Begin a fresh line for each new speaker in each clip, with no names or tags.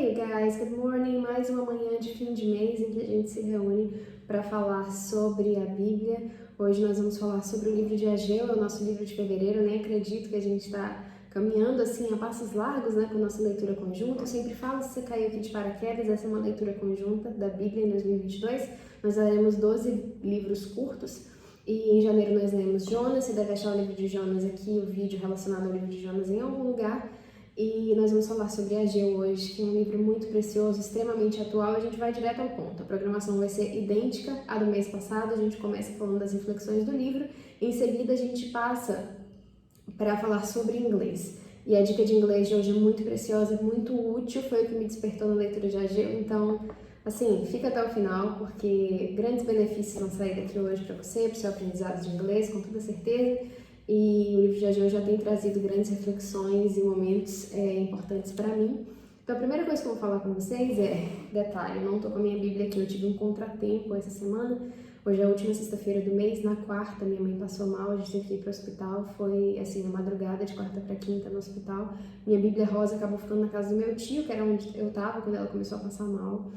Hey guys, good morning! Mais uma manhã de fim de mês em que a gente se reúne para falar sobre a Bíblia. Hoje nós vamos falar sobre o livro de Ageu, é o nosso livro de fevereiro. Nem acredito que a gente está caminhando assim a passos largos, né, com a nossa leitura conjunta. Eu sempre falo, se você caiu aqui de paraquedas, essa é uma leitura conjunta da Bíblia em 2022. Nós leremos 12 livros curtos. E em janeiro nós lemos Jonas. Você deve achar o livro de Jonas aqui, o vídeo relacionado ao livro de Jonas em algum lugar. E nós vamos falar sobre Ageu hoje, que é um livro muito precioso, extremamente atual. A gente vai direto ao ponto. A programação vai ser idêntica à do mês passado. A gente começa falando das reflexões do livro. Em seguida, a gente passa para falar sobre inglês. E a dica de inglês de hoje é muito preciosa, muito útil. Foi o que me despertou na leitura de Ageu. Então, assim, fica até o final, porque grandes benefícios vão sair daqui hoje para você, para o seu aprendizado de inglês, com toda certeza. E o livro de Ageu já tem trazido grandes reflexões e momentos importantes para mim. Então a primeira coisa que eu vou falar com vocês é, detalhe, eu não estou com a minha Bíblia aqui, eu tive um contratempo essa semana. Hoje é a última sexta-feira do mês, na quarta minha mãe passou mal, a gente teve que ir para o hospital, foi assim, na madrugada de quarta para quinta no hospital. Minha Bíblia rosa acabou ficando na casa do meu tio, que era onde eu estava quando ela começou a passar mal.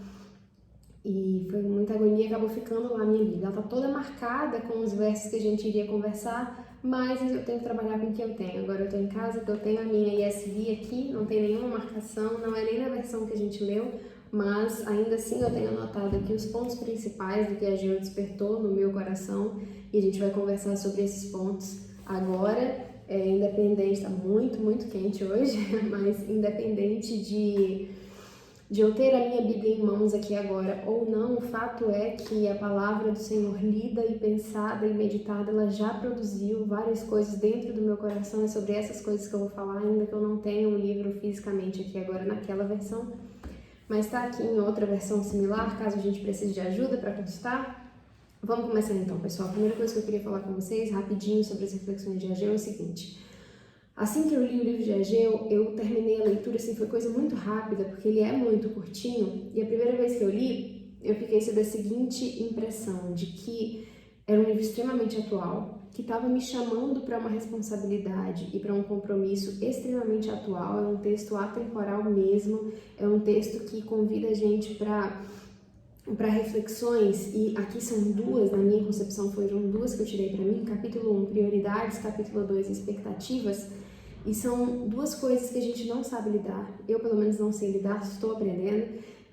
E foi muita agonia, acabou ficando lá a minha Bíblia. Ela tá toda marcada com os versos que a gente iria conversar, mas eu tenho que trabalhar com o que eu tenho. Agora eu tô em casa, eu tenho a minha ESV aqui, não tem nenhuma marcação, não é nem na versão que a gente leu, mas ainda assim eu tenho anotado aqui os pontos principais do que a Ageu despertou no meu coração e a gente vai conversar sobre esses pontos agora. Independente, tá muito quente hoje, mas independente de eu ter a minha Bíblia em mãos aqui agora ou não, o fato é que a palavra do Senhor lida e pensada e meditada, ela já produziu várias coisas dentro do meu coração. É sobre essas coisas que eu vou falar, ainda que eu não tenha o livro fisicamente aqui agora naquela versão, mas está aqui em outra versão similar, caso a gente precise de ajuda para consultar. Vamos começar então, pessoal. A primeira coisa que eu queria falar com vocês, rapidinho, sobre as reflexões de Ageu é o seguinte. Assim que eu li o livro de Ageu, eu terminei a leitura, assim, foi coisa muito rápida, porque ele é muito curtinho, e a primeira vez que eu li, eu fiquei sob a seguinte impressão, de que era um livro extremamente atual, que estava me chamando para uma responsabilidade e para um compromisso extremamente atual. É um texto atemporal mesmo, é um texto que convida a gente para reflexões, e aqui são duas, na minha concepção foram duas que eu tirei para mim, capítulo 1, prioridades, capítulo 2, expectativas. E são duas coisas que a gente não sabe lidar. Eu, pelo menos, não sei lidar, estou aprendendo.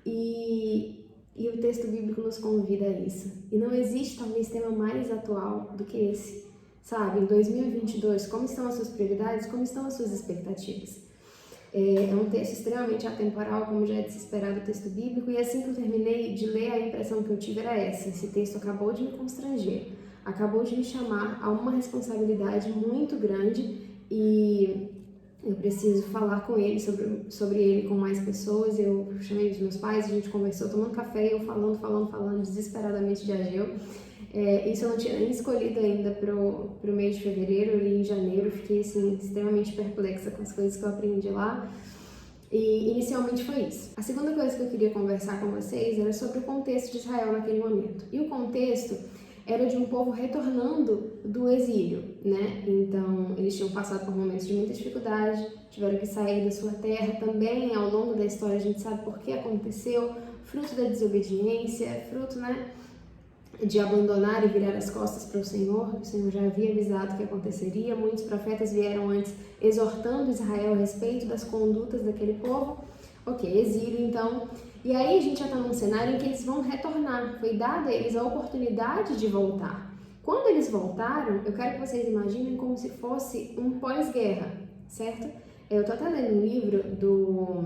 E o texto bíblico nos convida a isso. E não existe, talvez, tema mais atual do que esse. Sabe, em 2022, como estão as suas prioridades? Como estão as suas expectativas? É um texto extremamente atemporal, como já é de se esperar do texto bíblico. E assim que eu terminei de ler, a impressão que eu tive era essa. Esse texto acabou de me constranger. Acabou de me chamar a uma responsabilidade muito grande. E eu preciso falar com ele sobre ele com mais pessoas. Eu chamei os meus pais, a gente conversou tomando café, eu falando desesperadamente de Ageu. Isso eu não tinha nem escolhido ainda pro mês de fevereiro, eu li em janeiro, fiquei assim, extremamente perplexa com as coisas que eu aprendi lá. E inicialmente foi isso. A segunda coisa que eu queria conversar com vocês era sobre o contexto de Israel naquele momento. E o contexto era de um povo retornando do exílio, né? Então, eles tinham passado por momentos de muita dificuldade, tiveram que sair da sua terra. Também, ao longo da história, a gente sabe por que aconteceu, fruto da desobediência, fruto, né, de abandonar e virar as costas para o Senhor já havia avisado que aconteceria. Muitos profetas vieram antes exortando Israel a respeito das condutas daquele povo. Ok, exílio então. E aí a gente já está num cenário em que eles vão retornar. Foi dada a eles a oportunidade de voltar. Quando eles voltaram, eu quero que vocês imaginem como se fosse um pós-guerra, certo? Eu estou até lendo um livro do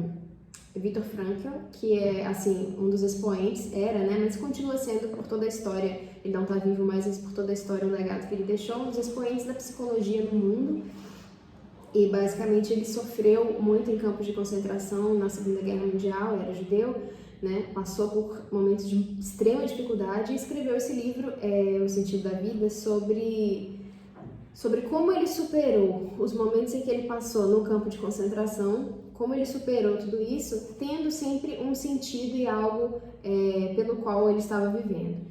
Viktor Frankl, que é, assim, um dos expoentes, né, mas continua sendo por toda a história, ele não está vivo mais, mas por toda a história, o legado que ele deixou, um dos expoentes da psicologia no mundo. E basicamente ele sofreu muito em campos de concentração na Segunda Guerra Mundial, era judeu, né, passou por momentos de extrema dificuldade e escreveu esse livro, O Sentido da Vida, sobre como ele superou os momentos em que ele passou no campo de concentração, como ele superou tudo isso, tendo sempre um sentido e algo pelo qual ele estava vivendo.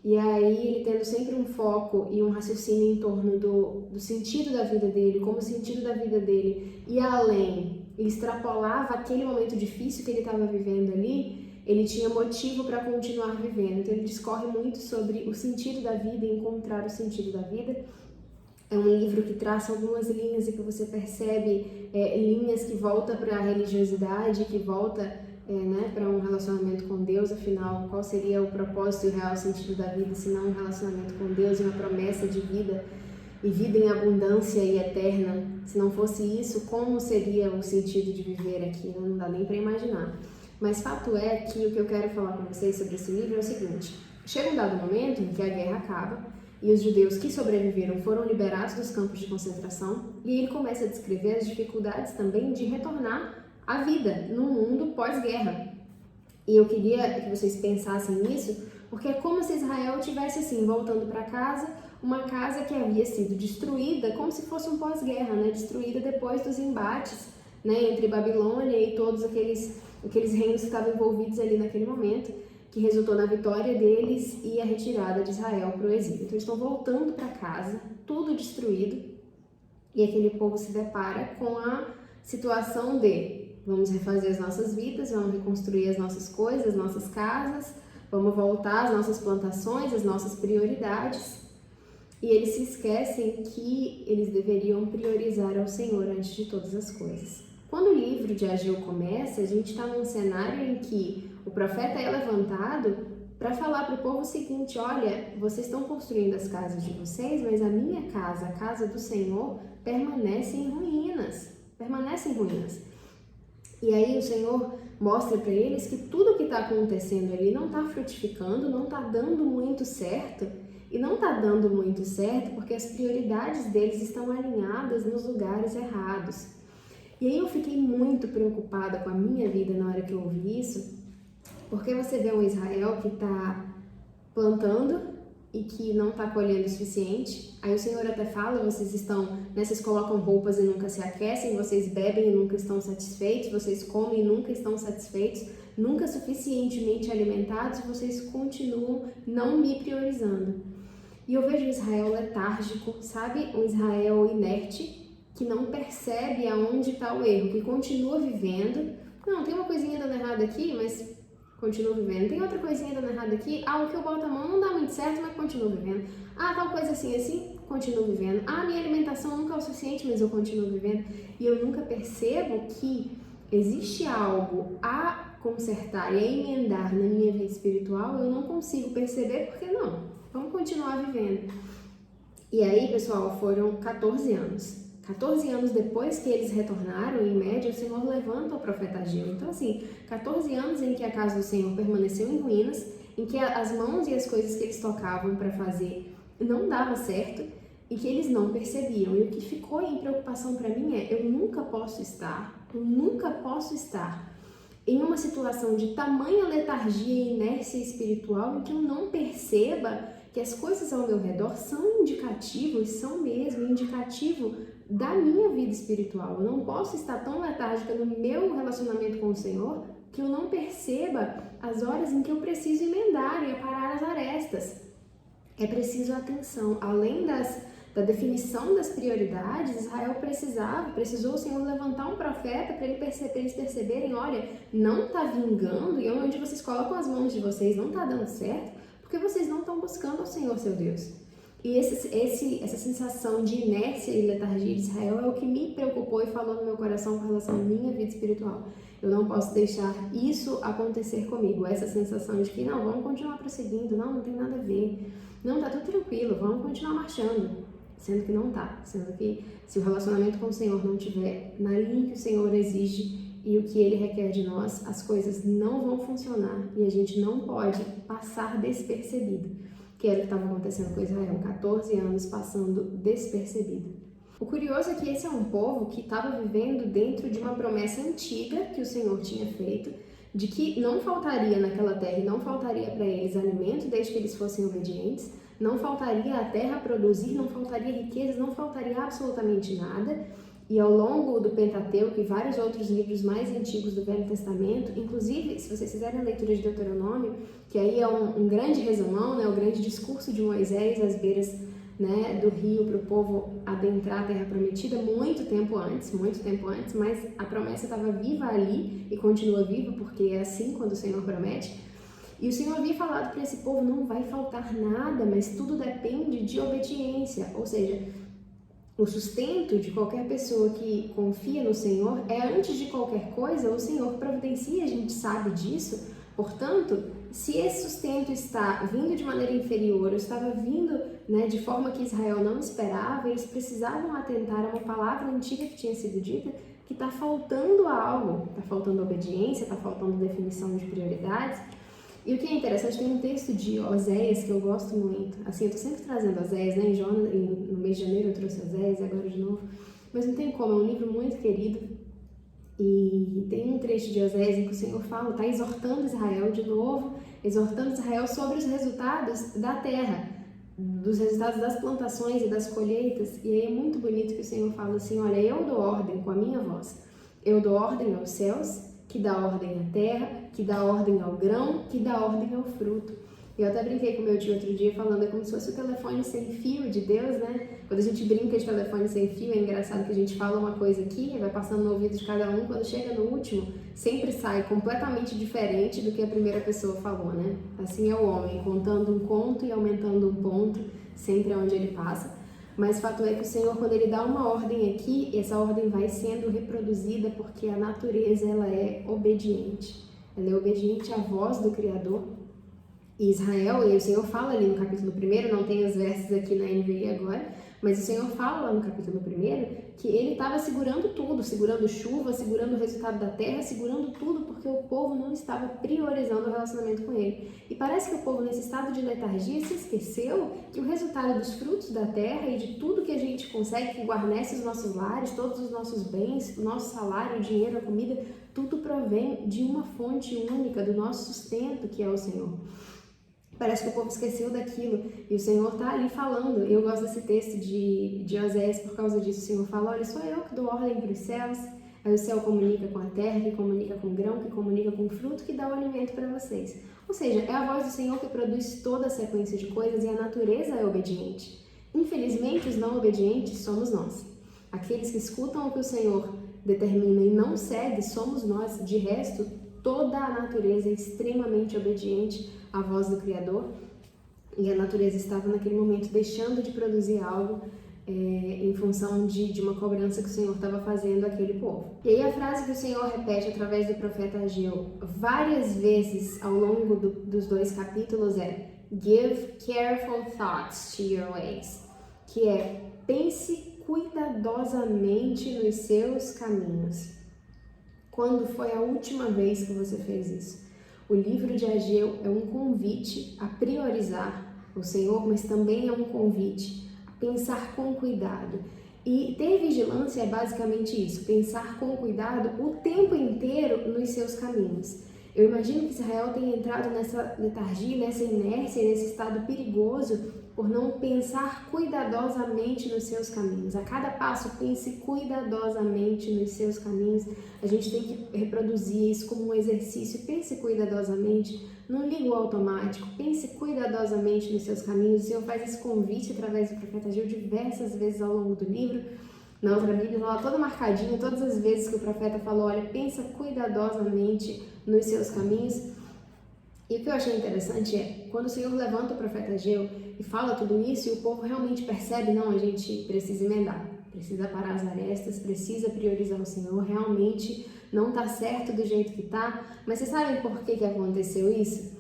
E aí ele tendo sempre um foco e um raciocínio em torno do sentido da vida dele, como o sentido da vida dele ia além extrapolava aquele momento difícil que ele estava vivendo ali, ele tinha motivo para continuar vivendo. Então ele discorre muito sobre o sentido da vida e encontrar o sentido da vida. É um livro que traça algumas linhas e que você percebe linhas que voltam para a religiosidade, que volta para um relacionamento com Deus. Afinal, qual seria o propósito e o real sentido da vida, se não um relacionamento com Deus e uma promessa de vida e vida em abundância e eterna? Se não fosse isso, como seria o sentido de viver aqui? Não dá nem para imaginar. Mas fato é que o que eu quero falar com vocês sobre esse livro é o seguinte: chega um dado momento em que a guerra acaba e os judeus que sobreviveram foram liberados dos campos de concentração, e ele começa a descrever as dificuldades também de retornar à vida no mundo pós-guerra. E eu queria que vocês pensassem nisso, porque é como se Israel tivesse assim, voltando para casa, uma casa que havia sido destruída, como se fosse um pós-guerra, destruída depois dos embates entre Babilônia e todos aqueles reinos que estavam envolvidos ali naquele momento, que resultou na vitória deles e a retirada de Israel para o exílio. Então eles estão voltando para casa, tudo destruído, e aquele povo se depara com a situação de: vamos refazer as nossas vidas, vamos reconstruir as nossas coisas, as nossas casas, vamos voltar às nossas plantações, às nossas prioridades. E eles se esquecem que eles deveriam priorizar ao Senhor antes de todas as coisas. Quando o livro de Ageu começa, a gente está num cenário em que o profeta é levantado para falar para o povo o seguinte: olha, vocês estão construindo as casas de vocês, mas a minha casa, a casa do Senhor, permanece em ruínas. E aí o Senhor mostra para eles que tudo que está acontecendo ali não está frutificando, não está dando muito certo. E não está dando muito certo porque as prioridades deles estão alinhadas nos lugares errados. E aí eu fiquei muito preocupada com a minha vida na hora que eu ouvi isso, porque você vê um Israel que está plantando e que não está colhendo o suficiente. Aí o Senhor até fala: vocês colocam roupas e nunca se aquecem, vocês bebem e nunca estão satisfeitos, vocês comem e nunca estão satisfeitos, nunca suficientemente alimentados, e vocês continuam não me priorizando. E eu vejo um Israel letárgico, sabe? Um Israel inerte, que não percebe aonde está o erro, que continua vivendo. Não, tem uma coisinha dando errado aqui, mas continua vivendo. Tem outra coisinha dando errado aqui, o que eu boto a mão não dá muito certo, mas continuo vivendo. Tal coisa assim, continuo vivendo. Minha alimentação nunca é o suficiente, mas eu continuo vivendo. E eu nunca percebo que existe algo a consertar e a emendar na minha vida espiritual. Eu não consigo perceber, porque não. Vamos continuar vivendo. E aí, pessoal, foram 14 anos. 14 anos depois que eles retornaram, em média, o Senhor levanta o profeta Ageu. Então, 14 anos em que a casa do Senhor permaneceu em ruínas, em que as mãos e as coisas que eles tocavam para fazer não dava certo e que eles não percebiam. E o que ficou em preocupação para mim é: eu nunca posso estar em uma situação de tamanha letargia e inércia espiritual em que eu não perceba que as coisas ao meu redor são indicativo da minha vida espiritual. Eu não posso estar tão letárgica no meu relacionamento com o Senhor que eu não perceba as horas em que eu preciso emendar e aparar as arestas. É preciso atenção. Além da definição das prioridades, Israel precisou o Senhor levantar um profeta para eles perceberem: olha, não está vingando, e onde vocês colocam as mãos de vocês não está dando certo, porque vocês não estão buscando ao Senhor, seu Deus. E essa sensação de inércia e letargia de Israel é o que me preocupou e falou no meu coração com relação à minha vida espiritual. Eu não posso deixar isso acontecer comigo, essa sensação de que não, vamos continuar prosseguindo, não tem nada a ver, não, tá tudo tranquilo, vamos continuar marchando, sendo que não tá, sendo que se o relacionamento com o Senhor não estiver na linha que o Senhor exige e o que Ele requer de nós, as coisas não vão funcionar e a gente não pode passar despercebido, que era o que estava acontecendo com Israel, 14 anos passando despercebido. O curioso é que esse é um povo que estava vivendo dentro de uma promessa antiga que o Senhor tinha feito, de que não faltaria naquela terra e não faltaria para eles alimento desde que eles fossem obedientes, não faltaria a terra produzir, não faltaria riquezas, não faltaria absolutamente nada. E ao longo do Pentateuco e vários outros livros mais antigos do Velho Testamento, inclusive, se vocês fizerem a leitura de Deuteronômio, que aí é um grande resumão, o grande discurso de Moisés às beiras né, do rio para o povo adentrar a Terra Prometida muito tempo antes, mas a promessa estava viva ali e continua viva, porque é assim quando o Senhor promete. E o Senhor havia falado para esse povo, não vai faltar nada, mas tudo depende de obediência, ou seja, o sustento de qualquer pessoa que confia no Senhor é, antes de qualquer coisa, o Senhor providencia, a gente sabe disso. Portanto, se esse sustento está vindo de maneira inferior, ou estava vindo, né, de forma que Israel não esperava, eles precisavam atentar a uma palavra antiga que tinha sido dita, que está faltando algo, está faltando obediência, está faltando definição de prioridades. E o que é interessante, tem um texto de Oséias que eu gosto muito. Assim, eu tô sempre trazendo Oséias, né? No mês de janeiro eu trouxe Oséias, agora de novo. Mas não tem como, é um livro muito querido. E tem um trecho de Oséias em que o Senhor fala, tá exortando Israel de novo, exortando Israel sobre os resultados da terra, dos resultados das plantações e das colheitas. E aí é muito bonito que o Senhor fala assim, olha, eu dou ordem com a minha voz. Eu dou ordem aos céus, que dá ordem à terra, que dá ordem ao grão, que dá ordem ao fruto. Eu até brinquei com meu tio outro dia falando, é como se fosse o telefone sem fio de Deus, né? Quando a gente brinca de telefone sem fio, é engraçado que a gente fala uma coisa aqui, vai passando no ouvido de cada um, quando chega no último, sempre sai completamente diferente do que a primeira pessoa falou, né? Assim é o homem, contando um conto e aumentando um ponto, sempre onde ele passa. Mas o fato é que o Senhor, quando Ele dá uma ordem aqui, essa ordem vai sendo reproduzida porque a natureza, ela é obediente. Ela é obediente à voz do Criador. E Israel, e o Senhor fala ali no capítulo 1, não tem os versos aqui na NVI agora, mas o Senhor fala lá no capítulo 1 que Ele estava segurando tudo, segurando chuva, segurando o resultado da terra, segurando tudo porque o povo não estava priorizando o relacionamento com Ele. E parece que o povo, nesse estado de letargia, se esqueceu que o resultado dos frutos da terra e de tudo que a gente consegue, que guarnece os nossos lares, todos os nossos bens, o nosso salário, o dinheiro, a comida, tudo provém de uma fonte única, do nosso sustento, que é o Senhor. Parece que o povo esqueceu daquilo e o Senhor está ali falando. Eu gosto desse texto de Oséias por causa disso. O Senhor fala, olha, sou eu que dou ordem para os céus, aí o céu comunica com a terra, que comunica com o grão, que comunica com o fruto, que dá o alimento para vocês. Ou seja, é a voz do Senhor que produz toda a sequência de coisas e a natureza é obediente. Infelizmente, os não obedientes somos nós. Aqueles que escutam o que o Senhor determina e não segue, somos nós. De resto, toda a natureza é extremamente obediente à voz do Criador, e a natureza estava naquele momento deixando de produzir algo em função de uma cobrança que o Senhor estava fazendo àquele povo. E aí a frase que o Senhor repete através do profeta Ageu várias vezes ao longo dos 2 capítulos é Give careful thoughts to your ways, que é pense cuidadosamente nos seus caminhos. Quando foi a última vez que você fez isso? O livro de Ageu é um convite a priorizar o Senhor, mas também é um convite a pensar com cuidado. E ter vigilância é basicamente isso, pensar com cuidado o tempo inteiro nos seus caminhos. Eu imagino que Israel tenha entrado nessa letargia, nessa inércia, nesse estado perigoso por não pensar cuidadosamente nos seus caminhos. A cada passo, pense cuidadosamente nos seus caminhos. A gente tem que reproduzir isso como um exercício. Pense cuidadosamente, não ligue o automático. Pense cuidadosamente nos seus caminhos. O Senhor faz esse convite através do profeta Ageu diversas vezes ao longo do livro. Na outra Bíblia, lá toda marcadinha, todas as vezes que o profeta falou, olha, pensa cuidadosamente nos seus caminhos. E o que eu achei interessante é, quando o Senhor levanta o profeta Ageu e fala tudo isso, e o povo realmente percebe, não, a gente precisa emendar, precisa parar as arestas, precisa priorizar o Senhor, realmente não está certo do jeito que está. Mas vocês sabem por que aconteceu isso?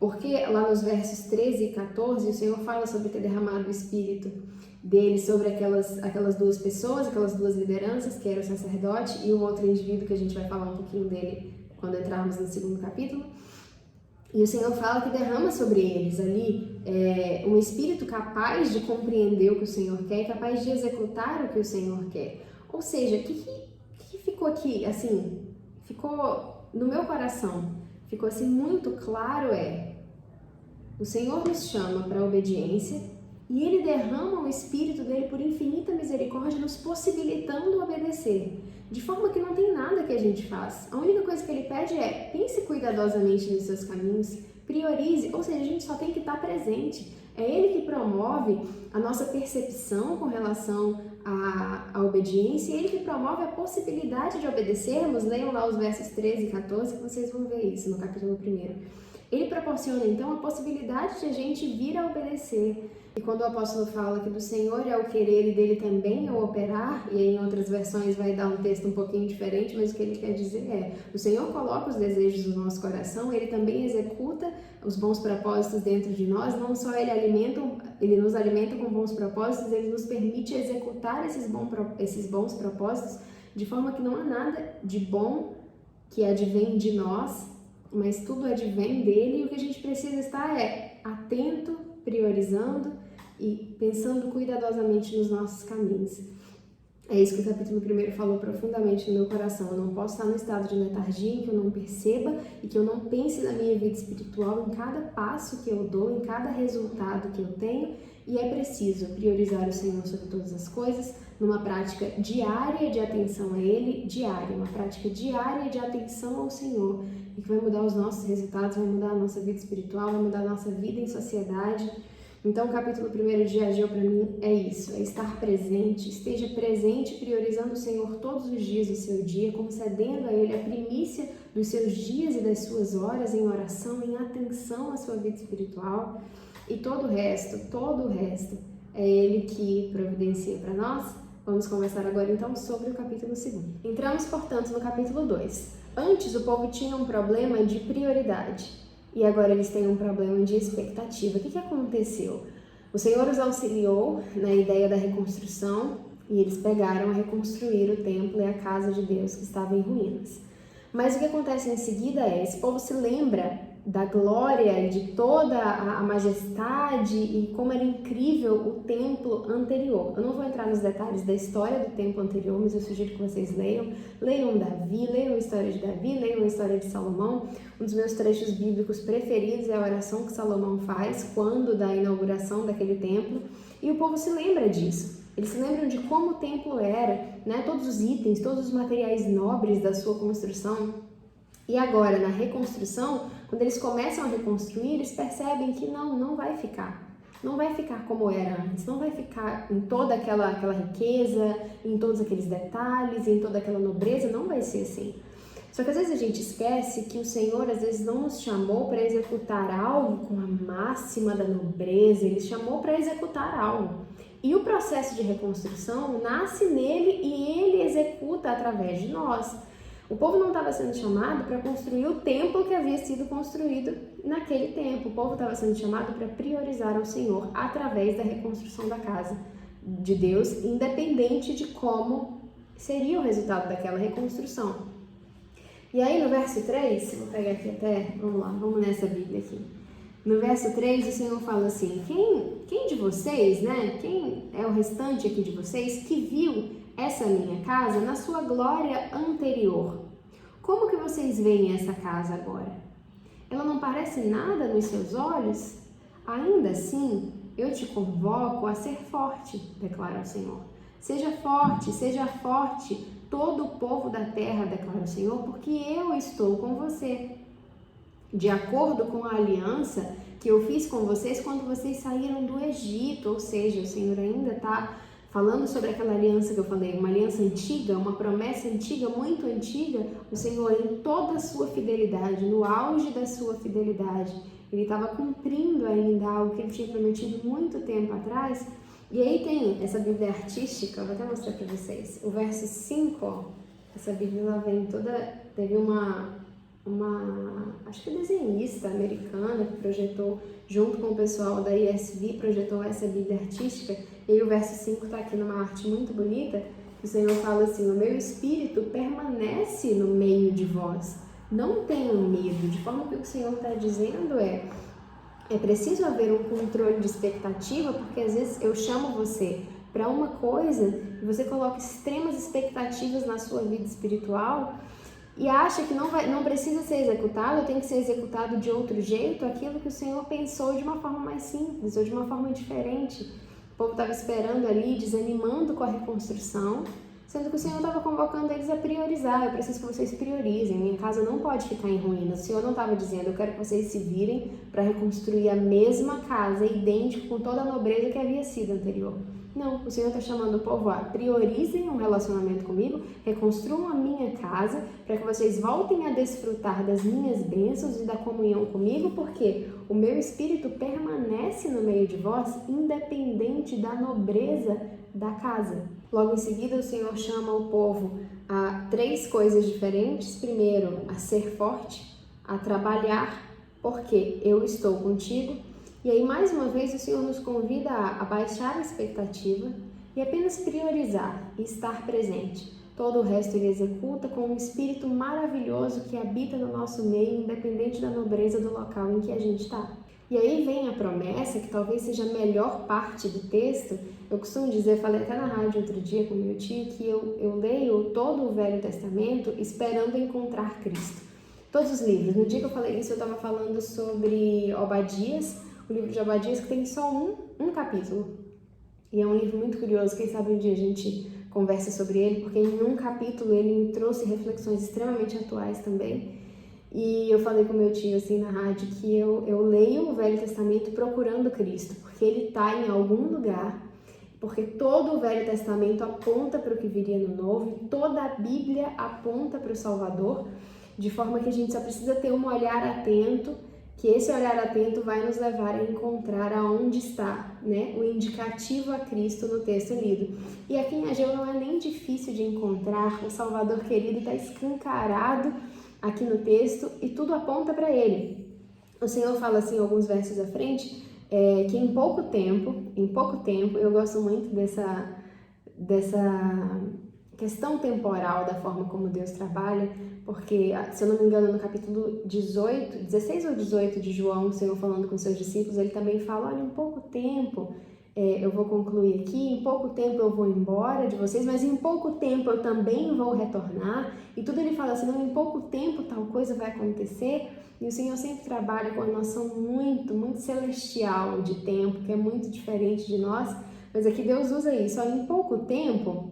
Porque lá nos versos 13 e 14, o Senhor fala sobre ter derramado o Espírito dele sobre aquelas 2 pessoas, aquelas 2 lideranças, que era o sacerdote e o outro indivíduo que a gente vai falar um pouquinho dele quando entrarmos no 2º capítulo. E o Senhor fala que derrama sobre eles ali um espírito capaz de compreender o que o Senhor quer, capaz de executar o que o Senhor quer. Ou seja, o que ficou aqui, assim, ficou no meu coração, ficou assim muito claro o Senhor nos chama para a obediência e Ele derrama o Espírito dele por infinita misericórdia, nos possibilitando obedecer. De forma que não tem nada que a gente faz. A única coisa que Ele pede é, pense cuidadosamente nos seus caminhos, priorize, ou seja, a gente só tem que estar presente. É Ele que promove a nossa percepção com relação à obediência, e Ele que promove a possibilidade de obedecermos. Leiam lá os versos 13 e 14 que vocês vão ver isso no capítulo 1. Ele proporciona então a possibilidade de a gente vir a obedecer. E quando o apóstolo fala que do Senhor é o querer e dele também é o operar, e em outras versões vai dar um texto um pouquinho diferente, mas o que ele quer dizer é: o Senhor coloca os desejos no nosso coração, ele também executa os bons propósitos dentro de nós. Não só ele nos alimenta com bons propósitos, ele nos permite executar esses bons propósitos, de forma que não há nada de bom que advém de nós, mas tudo advém dele, e o que a gente precisa estar é atento, priorizando e pensando cuidadosamente nos nossos caminhos. É isso que o capítulo 1 falou profundamente no meu coração. Eu não posso estar no estado de letargia em que eu não perceba e que eu não pense na minha vida espiritual, em cada passo que eu dou, em cada resultado que eu tenho, e é preciso priorizar o Senhor sobre todas as coisas, numa prática diária de atenção a Ele, uma prática diária de atenção ao Senhor, e que vai mudar os nossos resultados, vai mudar a nossa vida espiritual, vai mudar a nossa vida em sociedade. Então, o capítulo 1 de Ageu para mim é isso, é estar presente, esteja presente, priorizando o Senhor todos os dias do seu dia, concedendo a Ele a primícia dos seus dias e das suas horas em oração, em atenção à sua vida espiritual, e todo o resto é Ele que providencia para nós. Vamos conversar agora então sobre o capítulo 2. Entramos, portanto, no capítulo 2. Antes o povo tinha um problema de prioridade. E agora eles têm um problema de expectativa. O que aconteceu? O Senhor os auxiliou na ideia da reconstrução e eles pegaram a reconstruir o templo e a casa de Deus que estava em ruínas. Mas o que acontece em seguida é, esse povo se lembra da glória e de toda a majestade e como era incrível o templo anterior. Eu não vou entrar nos detalhes da história do templo anterior, mas eu sugiro que vocês leiam. Leiam Davi, leiam a história de Davi, leiam a história de Salomão. Um dos meus trechos bíblicos preferidos é a oração que Salomão faz quando da inauguração daquele templo. E o povo se lembra disso. Eles se lembram de como o templo era, né? Todos os itens, todos os materiais nobres da sua construção. E agora, na reconstrução, quando eles começam a reconstruir, eles percebem que não vai ficar. Não vai ficar como era antes, não vai ficar em toda aquela riqueza, em todos aqueles detalhes, em toda aquela nobreza, não vai ser assim. Só que às vezes a gente esquece que o Senhor às vezes não nos chamou para executar algo com a máxima da nobreza, Ele chamou para executar algo. E o processo de reconstrução nasce nele e Ele executa através de nós. O povo não estava sendo chamado para construir o templo que havia sido construído naquele tempo. O povo estava sendo chamado para priorizar ao Senhor através da reconstrução da casa de Deus, independente de como seria o resultado daquela reconstrução. E aí no verso 3, vou pegar aqui até, vamos nessa Bíblia aqui. No verso 3 o Senhor fala assim: quem de vocês, né, quem é o restante aqui de vocês que viu essa minha casa na sua glória anterior? Como que vocês veem essa casa agora? Ela não parece nada nos seus olhos? Ainda assim, eu te convoco a ser forte, declara o Senhor. Seja forte, todo o povo da terra, declara o Senhor, porque eu estou com você. De acordo com a aliança que eu fiz com vocês quando vocês saíram do Egito, ou seja, o Senhor ainda está falando sobre aquela aliança que eu falei, uma aliança antiga, uma promessa antiga, muito antiga. O Senhor, em toda a sua fidelidade, no auge da sua fidelidade, Ele estava cumprindo ainda algo que Ele tinha prometido muito tempo atrás. E aí tem essa Bíblia artística, eu vou até mostrar para vocês. O verso 5, ó, essa Bíblia ela vem toda... Teve uma acho que desenhista americana que projetou, junto com o pessoal da ESV, projetou essa Bíblia artística. E aí o verso 5 está aqui numa arte muito bonita, que o Senhor fala assim: o meu espírito permanece no meio de vós, não tenham medo. De forma que o que o Senhor está dizendo é preciso haver um controle de expectativa, porque às vezes eu chamo você para uma coisa e você coloca extremas expectativas na sua vida espiritual e acha que não precisa ser executado, tem que ser executado de outro jeito, aquilo que o Senhor pensou de uma forma mais simples ou de uma forma diferente. O povo estava esperando ali, desanimando com a reconstrução, sendo que o Senhor estava convocando eles a priorizar. Eu preciso que vocês priorizem, minha casa não pode ficar em ruínas. O Senhor não estava dizendo, eu quero que vocês se virem para reconstruir a mesma casa, idêntica com toda a nobreza que havia sido anterior. Não, o Senhor está chamando o povo a priorizem um relacionamento comigo, reconstruam a minha casa, para que vocês voltem a desfrutar das minhas bênçãos e da comunhão comigo, porque o meu Espírito permanece no meio de vós, independente da nobreza da casa. Logo em seguida, o Senhor chama o povo a 3 coisas diferentes. Primeiro, a ser forte, a trabalhar, porque eu estou contigo. E aí, mais uma vez, o Senhor nos convida a baixar a expectativa e apenas priorizar e estar presente. Todo o resto ele executa com um espírito maravilhoso que habita no nosso meio, independente da nobreza do local em que a gente está. E aí vem a promessa, que talvez seja a melhor parte do texto. Eu costumo dizer, falei até na rádio outro dia com meu tio, que eu leio todo o Velho Testamento esperando encontrar Cristo. Todos os livros. No dia que eu falei isso, eu estava falando sobre Obadias, o livro de Obadias, que tem só um capítulo. E é um livro muito curioso, quem sabe um dia a gente conversa sobre ele, porque em um capítulo ele me trouxe reflexões extremamente atuais também. E eu falei com meu tio assim na rádio que eu leio o Velho Testamento procurando Cristo, porque ele está em algum lugar, porque todo o Velho Testamento aponta para o que viria no Novo, e toda a Bíblia aponta para o Salvador, de forma que a gente só precisa ter um olhar atento, que esse olhar atento vai nos levar a encontrar aonde está, né, o indicativo a Cristo no texto lido. E aqui em Ageu não é nem difícil de encontrar, o Salvador querido está escancarado aqui no texto e tudo aponta para ele. O Senhor fala assim, alguns versos à frente, que em pouco tempo, eu gosto muito dessa questão temporal da forma como Deus trabalha, porque, se eu não me engano, no capítulo 16 ou 18 de João, o Senhor falando com seus discípulos, ele também fala, olha, em pouco tempo eu vou concluir aqui, em pouco tempo eu vou embora de vocês, mas em pouco tempo eu também vou retornar, e tudo ele fala assim, não, em pouco tempo tal coisa vai acontecer, e o Senhor sempre trabalha com uma noção muito, muito celestial de tempo, que é muito diferente de nós, mas aqui Deus usa isso, olha, em pouco tempo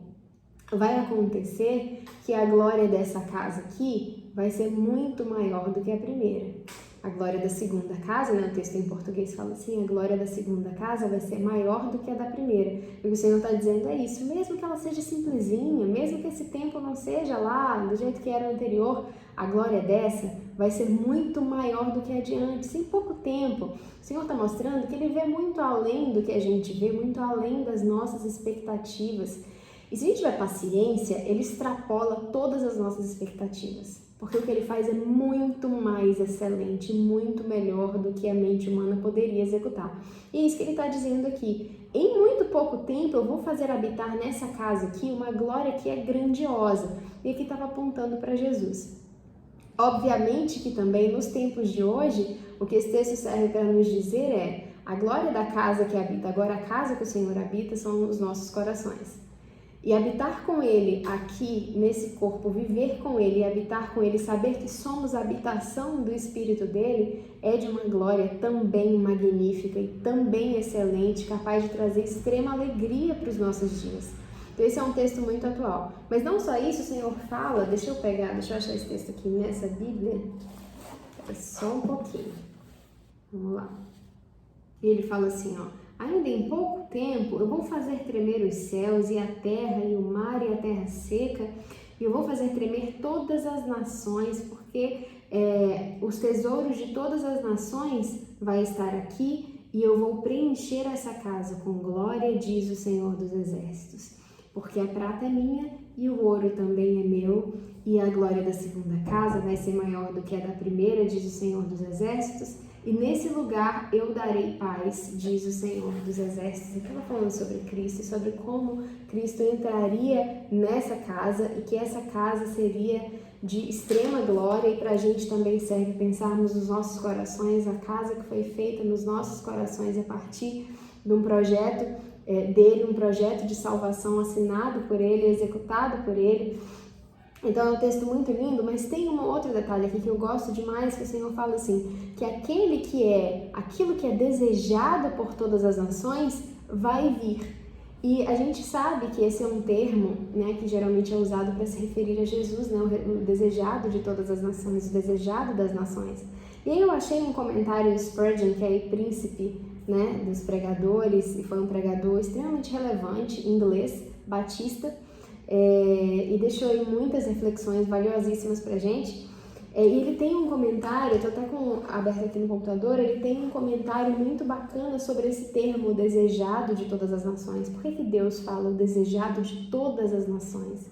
vai acontecer que a glória dessa casa aqui vai ser muito maior do que a primeira. A glória da segunda casa, né, o texto em português fala assim, a glória da segunda casa vai ser maior do que a da primeira. E o que o Senhor está dizendo é isso, mesmo que ela seja simplesinha, mesmo que esse templo não seja lá do jeito que era o anterior, a glória dessa vai ser muito maior do que a de antes. Em pouco tempo, o Senhor está mostrando que Ele vê muito além do que a gente vê, muito além das nossas expectativas. E se a gente tiver paciência, Ele extrapola todas as nossas expectativas. Porque o que Ele faz é muito mais excelente, muito melhor do que a mente humana poderia executar. E é isso que Ele está dizendo aqui. Em muito pouco tempo eu vou fazer habitar nessa casa aqui uma glória que é grandiosa. E aqui estava apontando para Jesus. Obviamente que também nos tempos de hoje, o que esse texto serve para nos dizer é a glória da casa que habita. Agora a casa que o Senhor habita são os nossos corações. E habitar com Ele aqui, nesse corpo, viver com Ele e habitar com Ele, saber que somos a habitação do Espírito dEle, é de uma glória também magnífica e também excelente, capaz de trazer extrema alegria para os nossos dias. Então esse é um texto muito atual. Mas não só isso, o Senhor fala, deixa eu achar esse texto aqui nessa Bíblia, só um pouquinho. Vamos lá. E ele fala assim, ó. Ainda em pouco tempo eu vou fazer tremer os céus e a terra e o mar e a terra seca, e eu vou fazer tremer todas as nações, porque os tesouros de todas as nações vai estar aqui, e eu vou preencher essa casa com glória, diz o Senhor dos Exércitos. Porque a prata é minha e o ouro também é meu, e a glória da segunda casa vai ser maior do que a da primeira, diz o Senhor dos Exércitos. E nesse lugar eu darei paz, diz o Senhor dos Exércitos. Aqui ela falando sobre Cristo e sobre como Cristo entraria nessa casa e que essa casa seria de extrema glória, e para a gente também serve pensarmos nos nossos corações, a casa que foi feita nos nossos corações a partir de um projeto dele, um projeto de salvação assinado por ele, executado por ele. Então é um texto muito lindo, mas tem um outro detalhe aqui que eu gosto demais, que o Senhor fala assim, que aquilo que é desejado por todas as nações vai vir. E a gente sabe que esse é um termo, né, que geralmente é usado para se referir a Jesus, né, o desejado de todas as nações, o desejado das nações. E aí eu achei um comentário de Spurgeon, que é príncipe, né, dos pregadores, e foi um pregador extremamente relevante, inglês, batista, e deixou aí muitas reflexões valiosíssimas pra gente. E ele tem um comentário, eu tô até aberto aqui no computador, ele tem um comentário muito bacana sobre esse termo, o desejado de todas as nações. Por que Deus fala o desejado de todas as nações?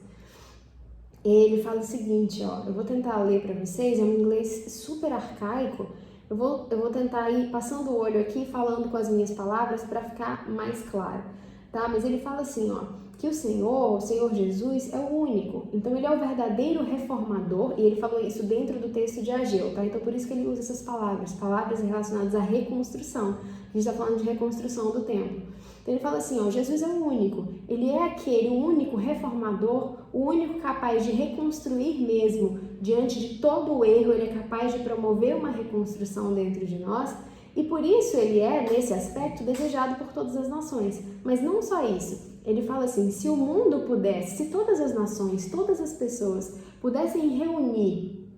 Ele fala o seguinte, ó, eu vou tentar ler para vocês, é um inglês super arcaico, eu vou tentar ir passando o olho aqui, falando com as minhas palavras para ficar mais claro, tá? Mas ele fala assim, ó, que o Senhor Jesus é o único, então ele é o verdadeiro reformador, e ele falou isso dentro do texto de Ageu, tá? Então por isso que ele usa essas palavras relacionadas à reconstrução. A gente está falando de reconstrução do templo. Então ele fala assim, ó, Jesus é o único, ele é o único reformador, o único capaz de reconstruir mesmo, diante de todo o erro, ele é capaz de promover uma reconstrução dentro de nós, e por isso ele é, nesse aspecto, desejado por todas as nações. Mas não só isso, ele fala assim, se o mundo pudesse, se todas as nações, todas as pessoas pudessem reunir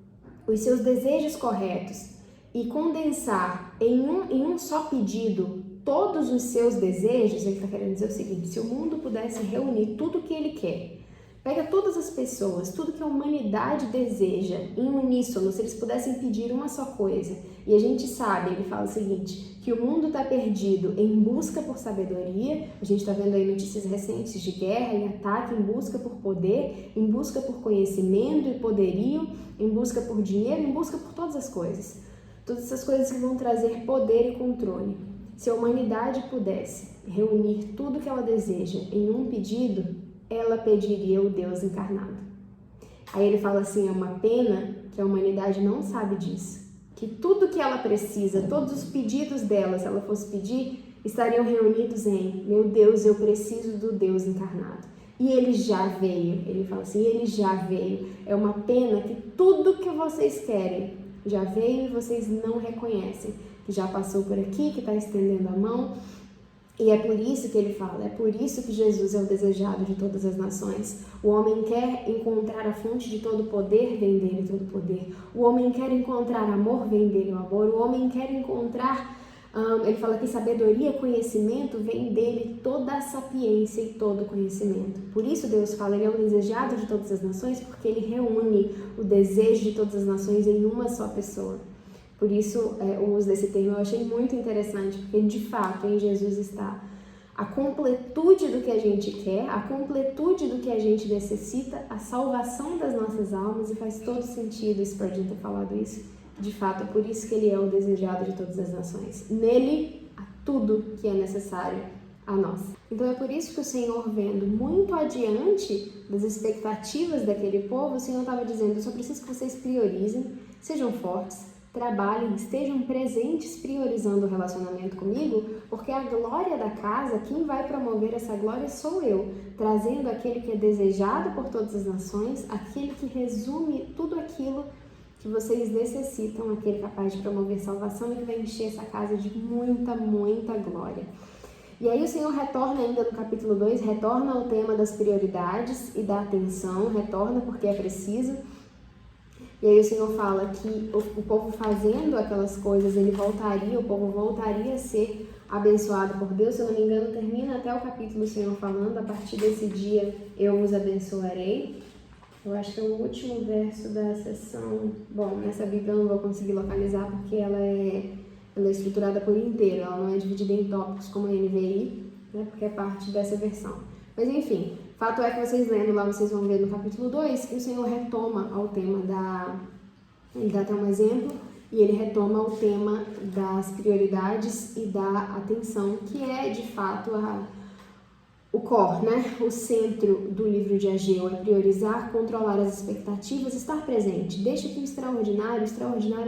os seus desejos corretos e condensar em um só pedido todos os seus desejos, ele está querendo dizer o seguinte, se o mundo pudesse reunir tudo o que ele quer, pega todas as pessoas, tudo que a humanidade deseja, em uníssono, se eles pudessem pedir uma só coisa, e a gente sabe, ele fala o seguinte, que o mundo está perdido em busca por sabedoria, a gente está vendo aí notícias recentes de guerra e ataque, em busca por poder, em busca por conhecimento e poderio, em busca por dinheiro, em busca por todas as coisas. Todas essas coisas que vão trazer poder e controle. Se a humanidade pudesse reunir tudo que ela deseja em um pedido, ela pediria o Deus encarnado. Aí ele fala assim, é uma pena que a humanidade não sabe disso, que tudo que ela precisa, todos os pedidos dela, se ela fosse pedir, estariam reunidos em, meu Deus, eu preciso do Deus encarnado. E ele já veio, ele fala assim, ele já veio. É uma pena que tudo que vocês querem já veio e vocês não reconhecem, que já passou por aqui, que está estendendo a mão. E é por isso que ele fala, é por isso que Jesus é o desejado de todas as nações. O homem quer encontrar a fonte de todo poder, vem dele todo poder. O homem quer encontrar amor, vem dele o amor. O homem quer encontrar, ele fala que sabedoria, conhecimento, vem dele toda a sapiência e todo conhecimento. Por isso Deus fala, ele é o desejado de todas as nações, porque ele reúne o desejo de todas as nações em uma só pessoa. Por isso, o uso desse termo eu achei muito interessante, porque de fato em Jesus está a completude do que a gente quer, a completude do que a gente necessita, a salvação das nossas almas, e faz todo sentido Spurgeon ter falado isso. De fato, é por isso que ele é o desejado de todas as nações. Nele, há tudo que é necessário a nós. Então é por isso que o Senhor, vendo muito adiante das expectativas daquele povo, o Senhor estava dizendo, eu só preciso que vocês priorizem, sejam fortes, trabalhem, estejam presentes priorizando o relacionamento comigo, porque a glória da casa, quem vai promover essa glória sou eu, trazendo aquele que é desejado por todas as nações, aquele que resume tudo aquilo que vocês necessitam, aquele capaz de promover salvação e que vai encher essa casa de muita, muita glória. E aí o Senhor retorna ainda no capítulo 2, retorna ao tema das prioridades e da atenção, retorna porque é preciso. E aí o Senhor fala que o povo fazendo aquelas coisas, o povo voltaria a ser abençoado por Deus. Se eu não me engano, termina até o capítulo o Senhor falando, a partir desse dia eu os abençoarei. Eu acho que é o último verso da sessão. Bom, nessa Bíblia eu não vou conseguir localizar porque ela é estruturada por inteiro, ela não é dividida em tópicos como a NVI, né, porque é parte dessa versão. Mas enfim, fato é que vocês lendo lá, vocês vão ver no capítulo 2 que o Senhor retoma ao tema ele dá até um exemplo, e ele retoma ao tema das prioridades e da atenção, que é de fato o core, né? O centro do livro de Ageu é priorizar, controlar as expectativas, estar presente. Deixa que o extraordinário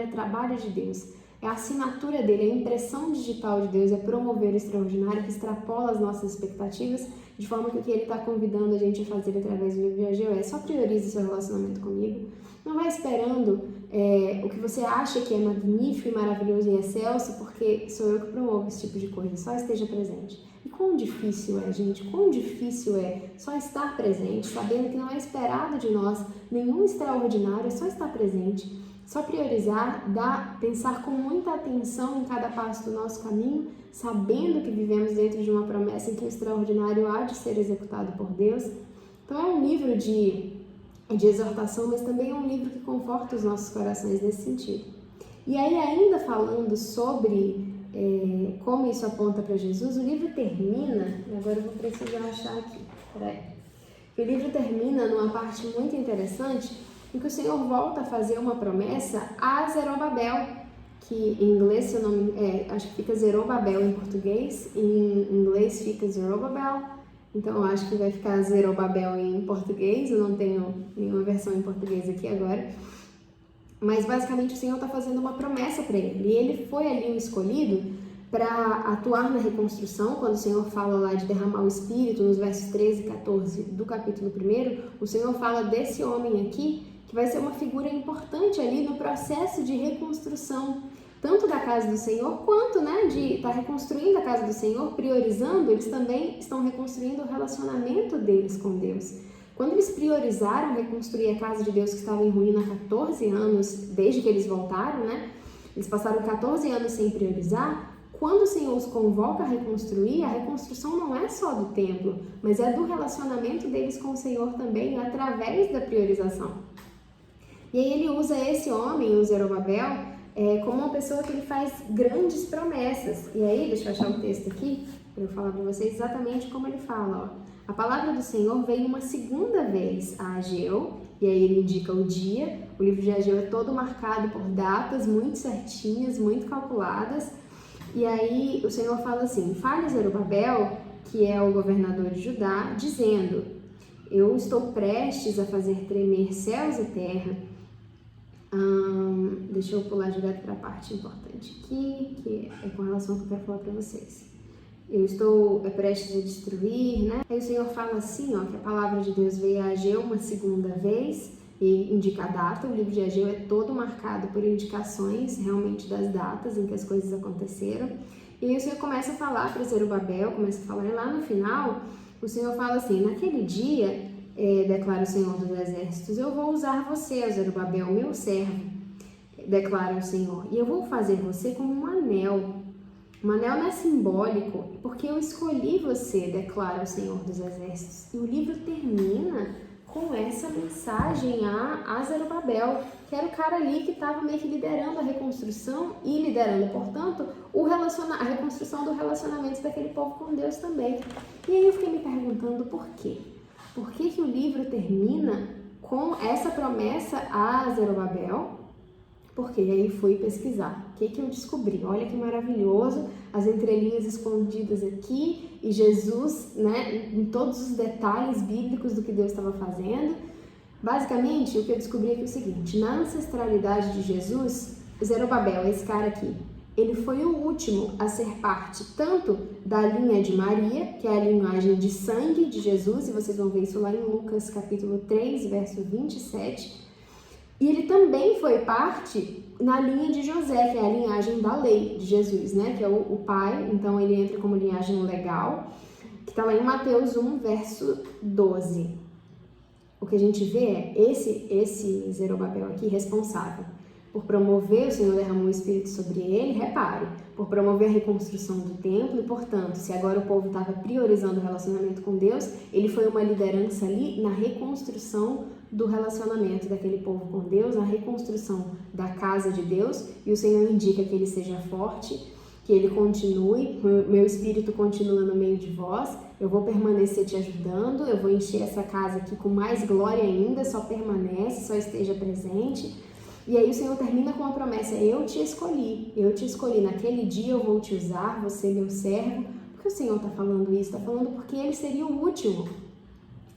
é trabalho de Deus. É a assinatura dele, a impressão digital de Deus, é promover o extraordinário que extrapola as nossas expectativas, de forma que o que ele está convidando a gente a fazer através do livro de Ageu é só priorize seu relacionamento comigo. Não vai esperando o que você acha que é magnífico e maravilhoso e excelso, porque sou eu que promovo esse tipo de coisa. Só esteja presente. E quão difícil é, gente, quão difícil é só estar presente, sabendo que não é esperado de nós nenhum extraordinário, é só estar presente, só priorizar, pensar com muita atenção em cada passo do nosso caminho, sabendo que vivemos dentro de uma promessa em que o extraordinário há de ser executado por Deus. Então é um livro de exortação, mas também é um livro que conforta os nossos corações nesse sentido. E aí, ainda falando sobre como isso aponta para Jesus, o livro termina, e agora eu vou precisar achar aqui, peraí. O livro termina numa parte muito interessante, em que o Senhor volta a fazer uma promessa a Zerobabel, que em inglês seu nome acho que fica Zerobabel em português, em inglês fica Zerubbabel, então eu acho que vai ficar Zerobabel em português, eu não tenho nenhuma versão em português aqui agora. Mas basicamente o Senhor está fazendo uma promessa para ele. E ele foi ali o escolhido para atuar na reconstrução. Quando o Senhor fala lá de derramar o Espírito, nos versos 13 e 14 do capítulo 1, o Senhor fala desse homem aqui, que vai ser uma figura importante ali no processo de reconstrução, tanto da casa do Senhor, quanto de estar reconstruindo a casa do Senhor, priorizando, eles também estão reconstruindo o relacionamento deles com Deus. Quando eles priorizaram reconstruir a casa de Deus que estava em ruína há 14 anos, desde que eles voltaram, eles passaram 14 anos sem priorizar. Quando o Senhor os convoca a reconstruir, a reconstrução não é só do templo, mas é do relacionamento deles com o Senhor também, através da priorização. E aí ele usa esse homem, o Zerobabel, como uma pessoa que ele faz grandes promessas. E aí, deixa eu achar o texto aqui, para eu falar para vocês exatamente como ele fala, ó. A palavra do Senhor veio uma segunda vez a Ageu, e aí ele indica o dia. O livro de Ageu é todo marcado por datas muito certinhas, muito calculadas. E aí o Senhor fala assim: fale a Zerubabel, que é o governador de Judá, dizendo: eu estou prestes a fazer tremer céus e terra. Deixa eu pular direto para a parte importante aqui, que é com relação ao que eu quero falar para vocês. Eu estou prestes a destruir, Aí o Senhor fala assim, ó, que a palavra de Deus veio a Ageu uma segunda vez e indica a data. O livro de Ageu é todo marcado por indicações realmente das datas em que as coisas aconteceram. E aí o Senhor começa a falar para Zerubabel, começa a falar, e lá no final o Senhor fala assim: naquele dia, declara o Senhor dos Exércitos, eu vou usar você, Zerubabel, meu servo, declara o Senhor, e eu vou fazer você como um anel. Um anel não é simbólico, porque eu escolhi você, declara o Senhor dos Exércitos. E o livro termina com essa mensagem a Zerubabel, que era o cara ali que estava meio que liderando a reconstrução e liderando, portanto, a reconstrução do relacionamento daquele povo com Deus também. E aí eu fiquei me perguntando por quê? Por que o livro termina com essa promessa a Zerubabel? Porque aí fui pesquisar. O que eu descobri? Olha que maravilhoso, as entrelinhas escondidas aqui e Jesus, em todos os detalhes bíblicos do que Deus estava fazendo. Basicamente, o que eu descobri é o seguinte: na ancestralidade de Jesus, Zerubabel, esse cara aqui, ele foi o último a ser parte tanto da linha de Maria, que é a linhagem de sangue de Jesus, e vocês vão ver isso lá em Lucas capítulo 3, verso 27, e ele também foi parte na linha de José, que é a linhagem da lei de Jesus, que é o pai, então ele entra como linhagem legal, que está lá em Mateus 1, verso 12. O que a gente vê é esse Zerubabel aqui responsável por promover, o Senhor derramou o Espírito sobre ele, repare, por promover a reconstrução do templo, e portanto, se agora o povo estava priorizando o relacionamento com Deus, ele foi uma liderança ali na reconstrução do relacionamento daquele povo com Deus, na reconstrução da casa de Deus, e o Senhor indica que ele seja forte, que ele continue, meu Espírito continua no meio de vós, eu vou permanecer te ajudando, eu vou encher essa casa aqui com mais glória ainda, só permanece, só esteja presente. E aí o Senhor termina com a promessa: eu te escolhi, naquele dia eu vou te usar, você meu servo. Por que o Senhor está falando isso? Está falando porque ele seria o último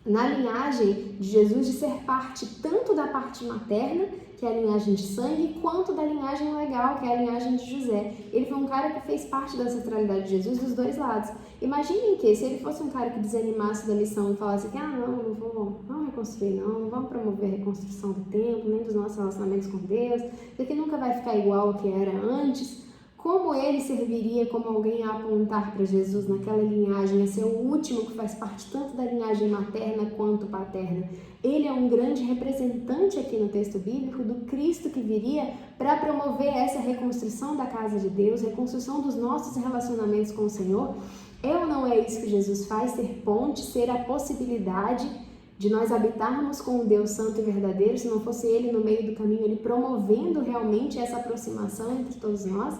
na linhagem de Jesus de ser parte tanto da parte materna, que é a linhagem de sangue, quanto da linhagem legal, que é a linhagem de José. Ele foi um cara que fez parte da ancestralidade de Jesus dos dois lados. Imaginem que se ele fosse um cara que desanimasse da missão e falasse que não vamos reconstruir, não vamos promover a reconstrução do templo, nem dos nossos relacionamentos com Deus, isso aqui nunca vai ficar igual ao que era antes. como ele serviria como alguém a apontar para Jesus naquela linhagem, a ser o último que faz parte tanto da linhagem materna quanto paterna. Ele é um grande representante aqui no texto bíblico do Cristo que viria para promover essa reconstrução da casa de Deus, reconstrução dos nossos relacionamentos com o Senhor. É ou não é isso que Jesus faz? Ser ponte, ser a possibilidade de nós habitarmos com o Deus santo e verdadeiro, se não fosse Ele no meio do caminho, Ele promovendo realmente essa aproximação entre todos nós.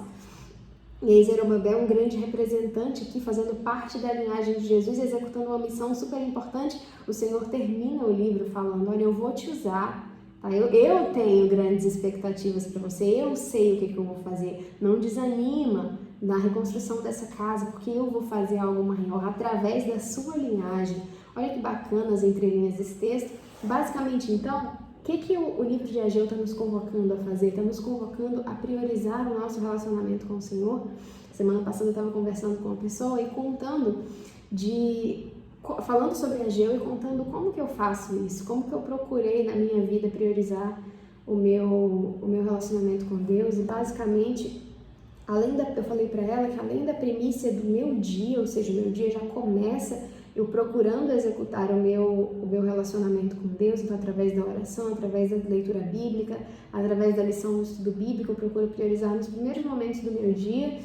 E aí Zorobabel é um grande representante aqui, fazendo parte da linhagem de Jesus, executando uma missão super importante. O Senhor termina o livro falando, olha, eu vou te usar, tá? Eu tenho grandes expectativas para você, eu sei o que eu vou fazer. Não desanima na reconstrução dessa casa, porque eu vou fazer algo maior através da sua linhagem. Olha que bacana as entrelinhas desse texto. Basicamente, então, o que o livro de Ageu está nos convocando a fazer? Está nos convocando a priorizar o nosso relacionamento com o Senhor. Semana passada eu estava conversando com uma pessoa e falando sobre Ageu e contando como que eu faço isso, como que eu procurei na minha vida priorizar o meu relacionamento com Deus. E basicamente, eu falei para ela que além da primícia do meu dia, ou seja, o meu dia já começa eu procurando executar o meu relacionamento com Deus, então através da oração, através da leitura bíblica, através da lição do estudo bíblico, eu procuro priorizar nos primeiros momentos do meu dia.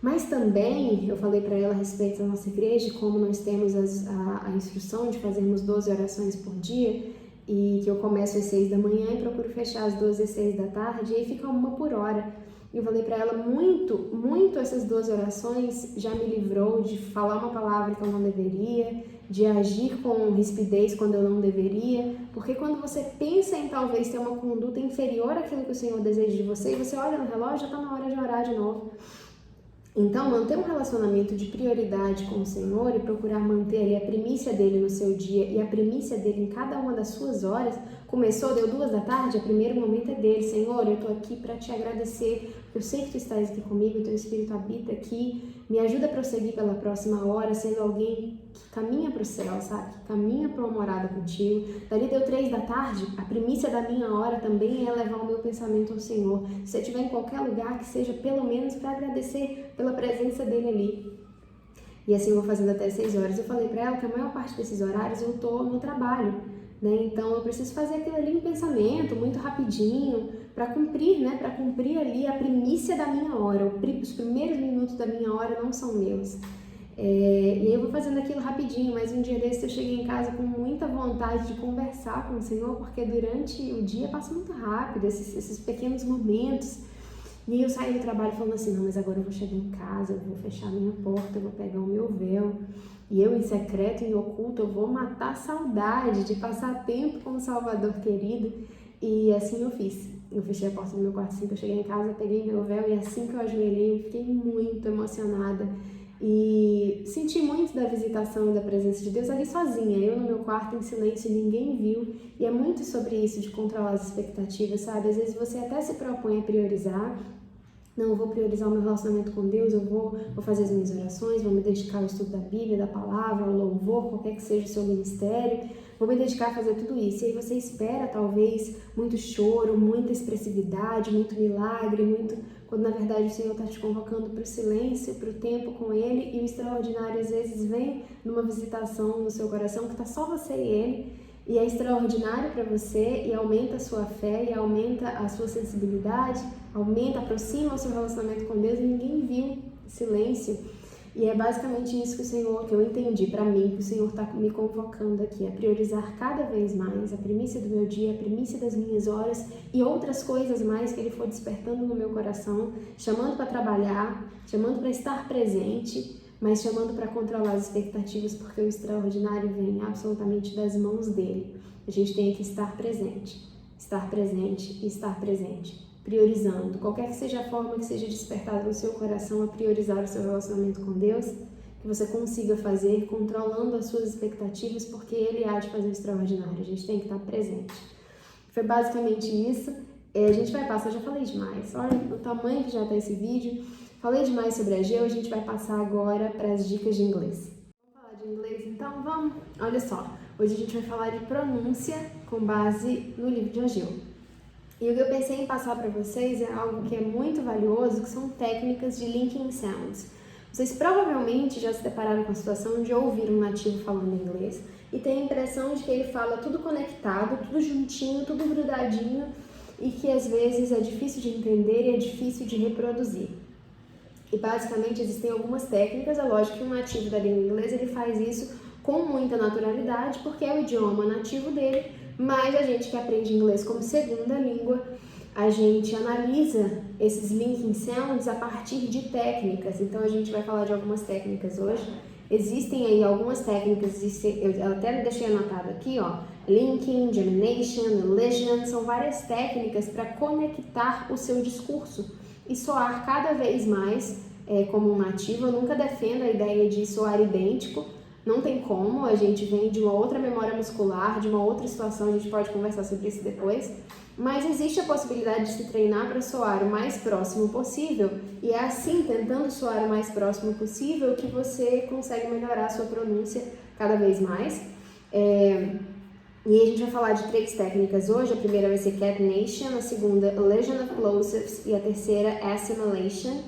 Mas também eu falei para ela a respeito da nossa igreja, como nós temos a instrução de fazermos 12 orações por dia, e que eu começo às 6 da manhã e procuro fechar às 12 às 6 da tarde, e aí fica uma por hora. Eu falei para ela, muito essas 12 orações já me livrou de falar uma palavra que eu não deveria, de agir com rispidez quando eu não deveria, porque quando você pensa em talvez ter uma conduta inferior àquilo que o Senhor deseja de você, e você olha no relógio, já está na hora de orar de novo. Então, manter um relacionamento de prioridade com o Senhor e procurar manter ali a primícia dele no seu dia e a primícia dele em cada uma das suas horas. Começou, deu 2 da tarde, o primeiro momento é dele. Senhor, eu estou aqui para te agradecer, eu sei que tu estás aqui comigo, o teu Espírito habita aqui, me ajuda a prosseguir pela próxima hora, sendo alguém que caminha para o céu, sabe? Que caminha para uma morada contigo. Dali deu 3 da tarde, a primícia da minha hora também é levar o meu pensamento ao Senhor. Se eu estiver em qualquer lugar, que seja pelo menos para agradecer pela presença dele ali. E assim eu vou fazendo até 6 horas. Eu falei para ela que a maior parte desses horários eu tô no trabalho, né? Então eu preciso fazer aquilo ali em pensamento, muito rapidinho, para cumprir, né? Para cumprir ali a primícia da minha hora. Os primeiros minutos da minha hora não são meus. E aí eu vou fazendo aquilo rapidinho, mas um dia desses eu cheguei em casa com muita vontade de conversar com o Senhor, porque durante o dia passa muito rápido, esses pequenos momentos. E aí eu saí do trabalho falando assim, não, mas agora eu vou chegar em casa, eu vou fechar a minha porta, eu vou pegar o meu véu, e eu em secreto, em oculto, eu vou matar a saudade de passar tempo com o Salvador querido. E assim eu fiz. Eu fechei a porta do meu quarto assim que eu cheguei em casa, peguei meu véu e assim que eu ajoelhei, eu fiquei muito emocionada. E senti muito da visitação e da presença de Deus ali sozinha, eu no meu quarto em silêncio, ninguém viu. E é muito sobre isso, de controlar as expectativas, sabe? Às vezes você até se propõe a priorizar. Não, eu vou priorizar o meu relacionamento com Deus, eu vou fazer as minhas orações, vou me dedicar ao estudo da Bíblia, da palavra, ao louvor, qualquer que seja o seu ministério, vou me dedicar a fazer tudo isso. E aí você espera, talvez, muito choro, muita expressividade, muito milagre, quando na verdade o Senhor está te convocando para o silêncio, para o tempo com Ele, e o extraordinário às vezes vem numa visitação no seu coração que está só você e Ele. E é extraordinário para você e aumenta a sua fé e aumenta a sua sensibilidade, aproxima o seu relacionamento com Deus e ninguém viu silêncio. E é basicamente isso que eu entendi para mim, que o Senhor está me convocando aqui, a priorizar cada vez mais a primícia do meu dia, a primícia das minhas horas e outras coisas mais que Ele for despertando no meu coração, chamando para trabalhar, chamando para estar presente, mas chamando para controlar as expectativas, porque o extraordinário vem absolutamente das mãos dele. A gente tem que estar presente e estar presente, priorizando, qualquer que seja a forma que seja despertada no seu coração a priorizar o seu relacionamento com Deus, que você consiga fazer controlando as suas expectativas, porque Ele há de fazer o extraordinário, a gente tem que estar presente. Foi basicamente isso. A gente vai passar, já falei demais, olha o tamanho que já está esse vídeo. Falei demais sobre Ageu, a gente vai passar agora para as dicas de inglês. Vamos falar de inglês então? Vamos? Olha só, hoje a gente vai falar de pronúncia com base no livro de Ageu. E o que eu pensei em passar para vocês é algo que é muito valioso, que são técnicas de linking sounds. Vocês provavelmente já se depararam com a situação de ouvir um nativo falando inglês e ter a impressão de que ele fala tudo conectado, tudo juntinho, tudo grudadinho e que às vezes é difícil de entender e é difícil de reproduzir. E basicamente existem algumas técnicas, é lógico que um nativo da língua inglesa ele faz isso com muita naturalidade porque é o idioma nativo dele, mas a gente que aprende inglês como segunda língua, a gente analisa esses linking sounds a partir de técnicas. Então a gente vai falar de algumas técnicas hoje. Existem aí algumas técnicas, eu até deixei anotado aqui, ó, linking, gemination, elision, são várias técnicas para conectar o seu discurso e soar cada vez mais como um nativo. Eu nunca defendo a ideia de soar idêntico, não tem como, a gente vem de uma outra memória muscular, de uma outra situação, a gente pode conversar sobre isso depois, mas existe a possibilidade de se treinar para soar o mais próximo possível, e é assim, tentando soar o mais próximo possível, que você consegue melhorar a sua pronúncia cada vez mais. E a gente vai falar de 3 técnicas hoje. A primeira vai ser catenation, a segunda elision of plosives e a terceira assimilation.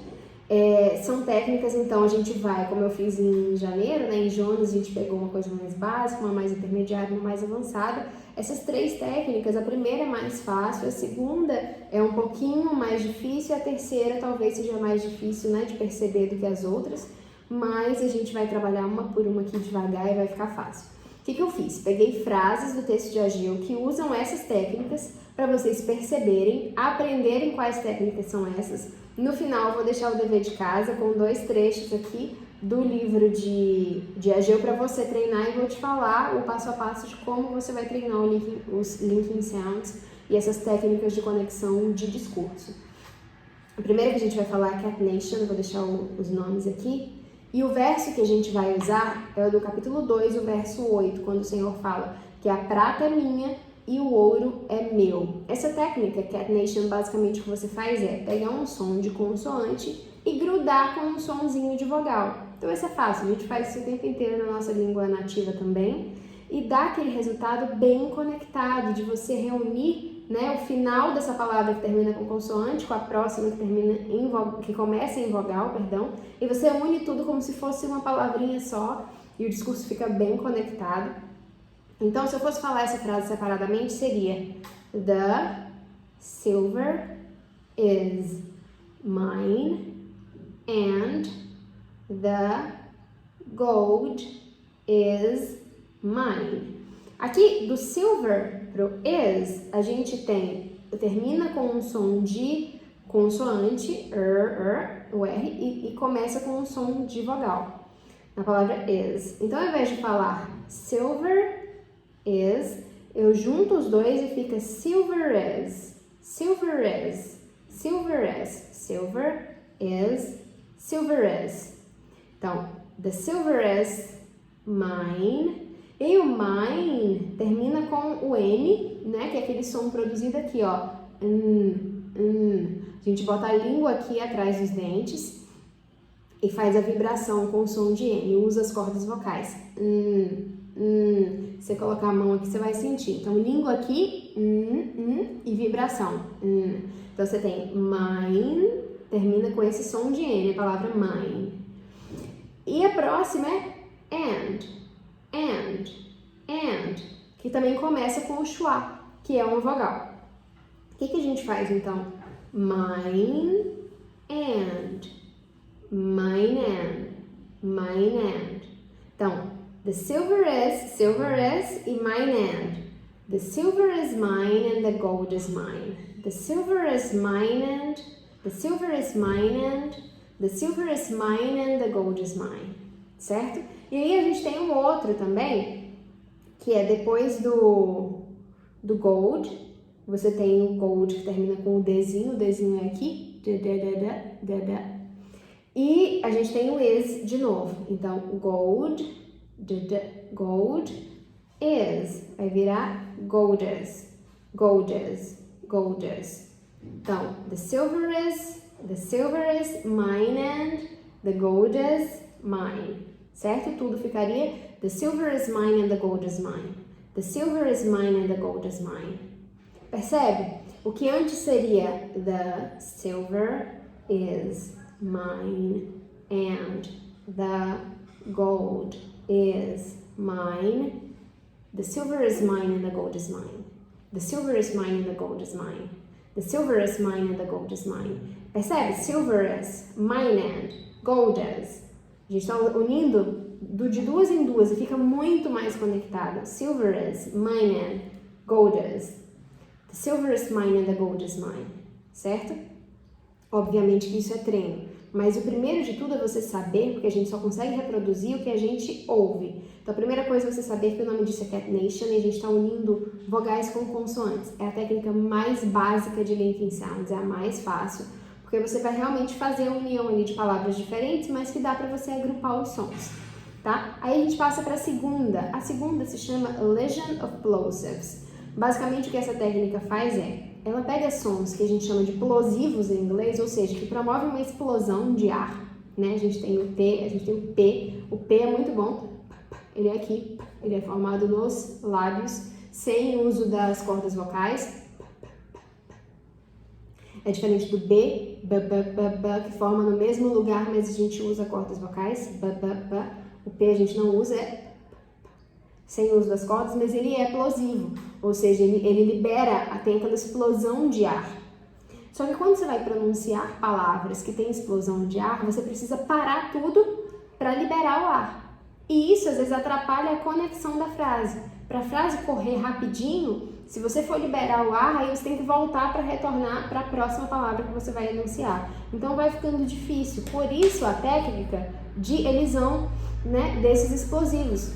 São técnicas, então a gente vai, como eu fiz em janeiro, né, em Jonas a gente pegou uma coisa mais básica, uma mais intermediária, uma mais avançada. Essas 3 técnicas, a primeira é mais fácil, a segunda é um pouquinho mais difícil e a terceira talvez seja mais difícil, né, de perceber do que as outras, mas a gente vai trabalhar uma por uma aqui devagar e vai ficar fácil. O que eu fiz? Peguei frases do texto de Ageu que usam essas técnicas para vocês perceberem, aprenderem quais técnicas são essas. No final, eu vou deixar o dever de casa com 2 trechos aqui do livro de Ageu para você treinar e vou te falar o passo a passo de como você vai treinar os linking sounds e essas técnicas de conexão de discurso. A primeira que a gente vai falar é catenation, eu vou deixar os nomes aqui. E o verso que a gente vai usar é o do capítulo 2, o verso 8, quando o Senhor fala que a prata é minha e o ouro é meu. Essa técnica, catenation, basicamente o que você faz é pegar um som de consoante e grudar com um sonzinho de vogal. Então isso é fácil, a gente faz isso o tempo inteiro na nossa língua nativa também. E dá aquele resultado bem conectado, de você reunir, né, o final dessa palavra que termina com consoante com a próxima que começa em vogal, e você une tudo como se fosse uma palavrinha só e o discurso fica bem conectado. Então, se eu fosse falar essa frase separadamente, seria: The silver is mine and the gold is mine. Aqui, do silver pro is, a gente termina com um som de consoante, o R, e começa com um som de vogal, na palavra is. Então, ao invés de falar silver is, eu junto os dois e fica silver is, silver is, silver is, silver is, silver is. Então, the silver is mine. E o mine termina com o N, né, que é aquele som produzido aqui, ó. A gente bota a língua aqui atrás dos dentes e faz a vibração com o som de N, usa as cordas vocais. Você colocar a mão aqui, você vai sentir. Então, língua aqui, e vibração. Então, você tem mine, termina com esse som de N, a palavra mine. E a próxima é and, que também começa com o schwa, que é uma vogal. O que a gente faz, então? Mine and. Então, the silver is e mine and. The silver is mine and the gold is mine. The silver is mine and, the silver is mine and, the silver is mine and the gold is mine. Certo? E aí a gente tem um outro também, que é depois do gold, você tem o gold que termina com o Dzinho é aqui, e a gente tem o is de novo. Então, gold is, vai virar goldes. Então, the silver is mine and the gold is mine. Certo? Tudo ficaria the silver is mine and the gold is mine. The silver is mine and the gold is mine. Percebe? O que antes seria the silver is mine and the gold is mine. The silver is mine and the gold is mine. The silver is mine and the gold is mine. The silver is mine and the gold is mine. Percebe? Silver is, mine and, gold is. A gente está unindo de duas em duas e fica muito mais conectado. Silver is, mine and, gold is. The silver is mine and the gold is mine. Certo? Obviamente que isso é treino. Mas o primeiro de tudo é você saber, porque a gente só consegue reproduzir o que a gente ouve. Então a primeira coisa é você saber que o nome disso é Cat Nation e a gente está unindo vogais com consoantes. É a técnica mais básica de linking sounds, é a mais fácil, porque você vai realmente fazer a união ali de palavras diferentes, mas que dá para você agrupar os sons, tá? Aí a gente passa para a segunda. A segunda se chama Lesion of Plosives. Basicamente o que essa técnica faz ela pega sons que a gente chama de plosivos em inglês, ou seja, que promovem uma explosão de ar, né? A gente tem o T, a gente tem o P. O P é muito bom, ele é aqui, ele é formado nos lábios, sem o uso das cordas vocais. É diferente do B, que forma no mesmo lugar, mas a gente usa cordas vocais, O P a gente não usa, sem o uso das cordas, mas ele é plosivo, ou seja, ele libera, tem aquela explosão de ar. Só que quando você vai pronunciar palavras que têm explosão de ar, você precisa parar tudo para liberar o ar. E isso às vezes atrapalha a conexão da frase. Para a frase correr rapidinho, se você for liberar o ar, aí você tem que voltar para retornar para a próxima palavra que você vai enunciar. Então vai ficando difícil. Por isso a técnica de elisão, né, desses explosivos.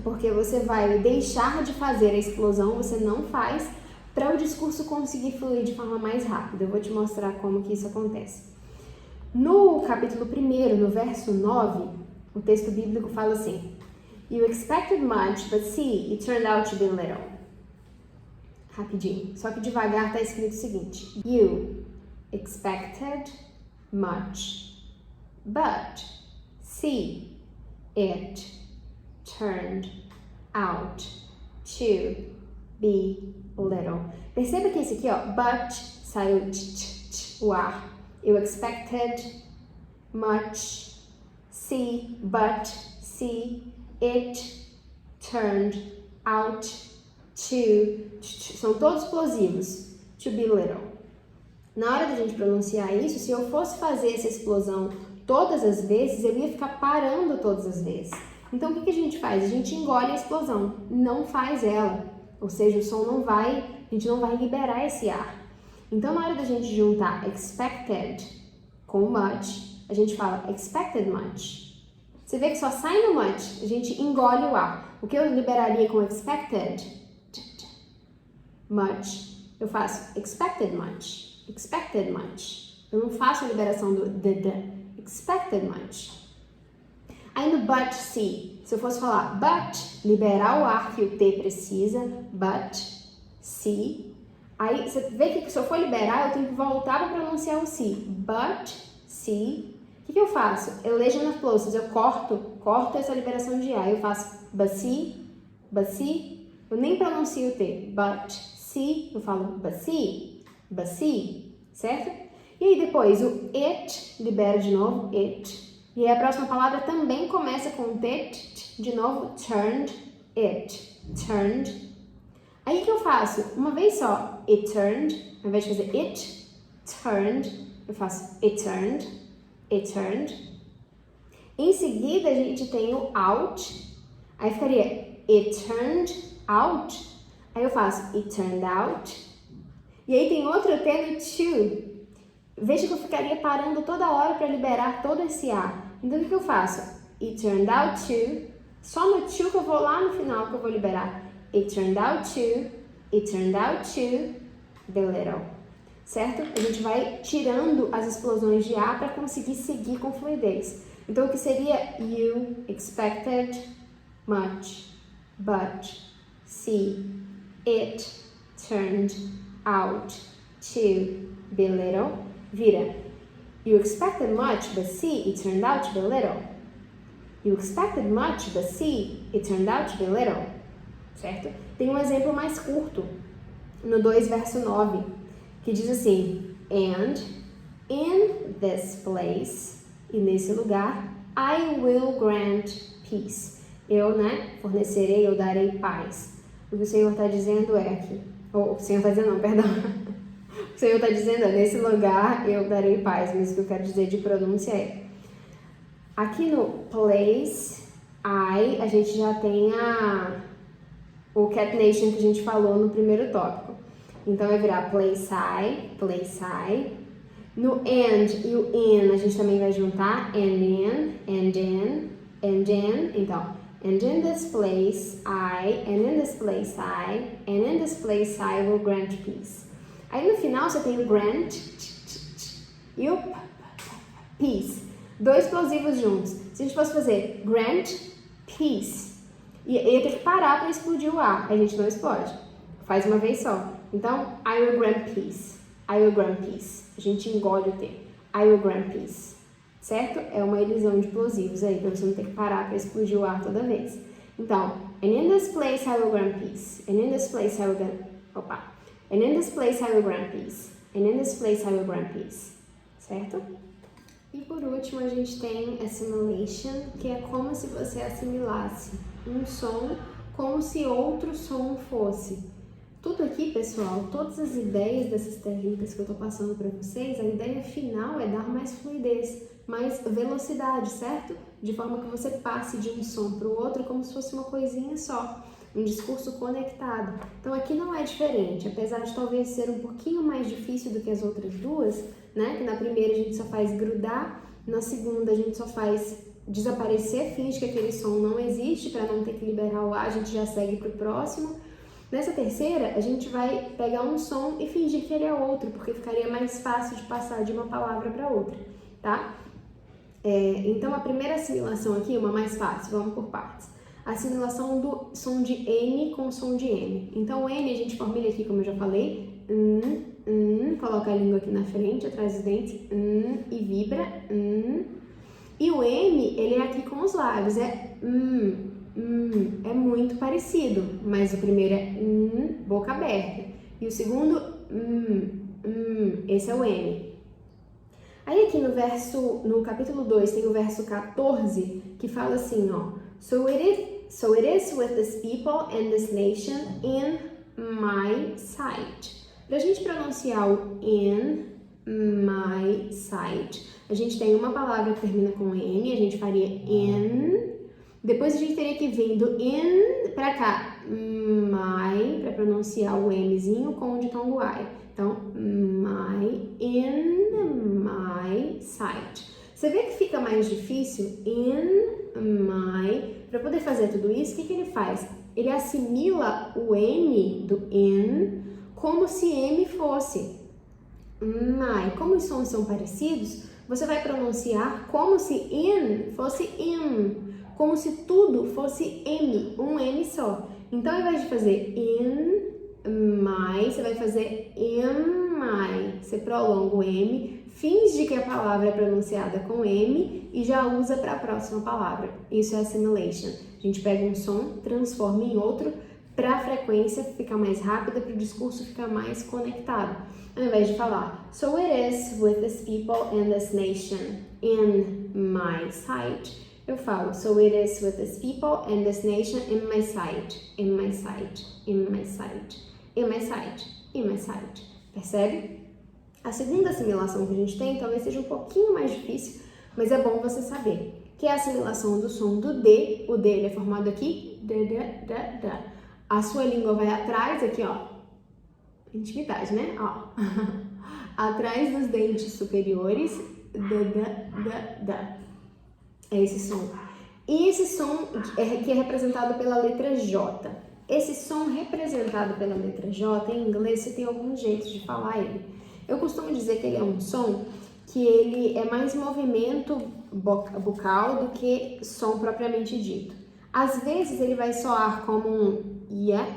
Porque você vai deixar de fazer a explosão, você não faz, para o discurso conseguir fluir de forma mais rápida. Eu vou te mostrar como que isso acontece. No capítulo 1, no verso 9, o texto bíblico fala assim: You expected much, but see, it turned out to be little. Rapidinho, só que devagar está escrito o seguinte: You expected much, but see, it turned out to be little. Perceba que esse aqui, ó, but, saiu o ar. You expected much, see, but, see, it turned out to, são todos explosivos, to be little. Na hora da gente pronunciar isso, se eu fosse fazer essa explosão todas as vezes, eu ia ficar parando todas as vezes. Então, o que a gente faz? A gente engole a explosão, não faz ela. Ou seja, o som não vai, a gente não vai liberar esse ar. Então, na hora da gente juntar expected com much, a gente fala expected much. Você vê que só sai no much, a gente engole o ar. O que eu liberaria com expected, much, eu faço expected much, expected much. Eu não faço a liberação do expected much. Aí no but see, se eu fosse falar but, liberar o ar que o T precisa, but, see. Aí você vê que se eu for liberar, eu tenho que voltar para pronunciar o see. But, see. O que eu faço? Eu leio nas plosives, eu corto essa liberação de ar. Eu faço but see. Eu nem pronuncio o T. But, see, eu falo but see, certo? E aí depois o it, libera de novo, it. E aí a próxima palavra também começa com o T, de novo, turned, it, turned. Aí o que eu faço? Uma vez só, it turned, ao invés de fazer it, turned, eu faço it turned, it turned. Em seguida a gente tem o out, aí ficaria it turned out, aí eu faço it turned out. E aí tem outro T no to. Veja que eu ficaria parando toda hora para liberar todo esse ar. Então, o que eu faço? It turned out to. Só no to que eu vou lá no final que eu vou liberar. It turned out to be little. Certo? A gente vai tirando as explosões de ar para conseguir seguir com fluidez. Então, o que seria you expected much, but see, it turned out to be little. Vira. You expected much, but see, it turned out to be little. You expected much, but see, it turned out to be little. Certo? Tem um exemplo mais curto. no 2, verso 9, que diz assim, and in this place, e nesse lugar, I will grant peace. Eu, fornecerei, eu darei paz. O que o Senhor está dizendo é aqui, ou o Senhor está dizendo não, perdão. O Senhor está dizendo é, nesse lugar eu darei paz, mas o que eu quero dizer de pronúncia é, aqui no place, I, a gente já tem o catenation que a gente falou no primeiro tópico. Então vai virar place I. No and e o in a gente também vai juntar and in. Então, and in this place I, and in this place I, and in this place I will grant peace. Aí no final você tem o grant e o peace. 2 plosivos juntos. Se a gente fosse fazer grant peace, ia ter que parar para explodir o A. A gente não explode. Faz uma vez só. Então, I will grant peace. I will grant peace. A gente engole o T. I will grant peace. Certo? É uma elisão de plosivos aí, para você não ter que parar para explodir o ar toda vez. Então, and in this place I will grant peace. And in this place I will grant... And in this place I will grant peace. And in this place I will grant peace. Certo? E por último, a gente tem assimilation, que é como se você assimilasse um som como se outro som fosse. Tudo aqui, pessoal, todas as ideias dessas técnicas que eu tô passando para vocês, a ideia final é dar mais fluidez, mais velocidade, certo? De forma que você passe de um som para o outro como se fosse uma coisinha só, um discurso conectado. Então aqui não é diferente, apesar de talvez ser um pouquinho mais difícil do que as outras duas, que na primeira a gente só faz grudar, na segunda a gente só faz desaparecer, finge que aquele som não existe para não ter que liberar o ar, a gente já segue para o próximo. Nessa terceira, a gente vai pegar um som e fingir que ele é outro, porque ficaria mais fácil de passar de uma palavra para outra, tá? Então, a primeira assimilação aqui, uma mais fácil, vamos por partes. A assimilação do som de N com o som de M. Então, o N a gente formilha aqui, como eu já falei, coloca a língua aqui na frente, atrás dos dentes, e vibra, E o M, ele é aqui com os lábios, é muito parecido, mas o primeiro é boca aberta, e o segundo, esse é o M. Aí aqui no capítulo 2 tem o verso 14, que fala assim, ó, So it is with this people and this nation in my sight. Pra gente pronunciar o in my sight, a gente tem uma palavra que termina com N, a gente faria in, depois a gente teria que vir do in pra cá, my, pra pronunciar o Mzinho com o ditongo I. Então, in my sight. Você vê que fica mais difícil, in my, para poder fazer tudo isso, o que ele faz? Ele assimila o M do in como se M fosse my. Como os sons são parecidos, você vai pronunciar como se in fosse im, como se tudo fosse M, um M só. Então, ao invés de fazer in my, você vai fazer in my. Você prolonga o M, finge que a palavra é pronunciada com M e já usa para a próxima palavra. Isso é assimilation. A gente pega um som, transforma em outro para a frequência ficar mais rápida, para o discurso ficar mais conectado. Ao invés de falar, so it is with this people and this nation in my sight, eu falo, so it is with this people and this nation in my sight, in my sight, in my sight, in my sight, in my sight. Percebe? A segunda assimilação que a gente tem talvez seja um pouquinho mais difícil, mas é bom você saber, que é a assimilação do som do D. O D ele é formado aqui, da. A sua língua vai atrás, aqui ó, intimidade, né? Ó. Atrás dos dentes superiores, da. É esse som. E esse som que é representado pela letra J. Esse som representado pela letra J, em inglês, você tem alguns jeitos de falar ele. Eu costumo dizer que ele é um som que ele é mais movimento bucal do que som propriamente dito. Às vezes ele vai soar como um ya,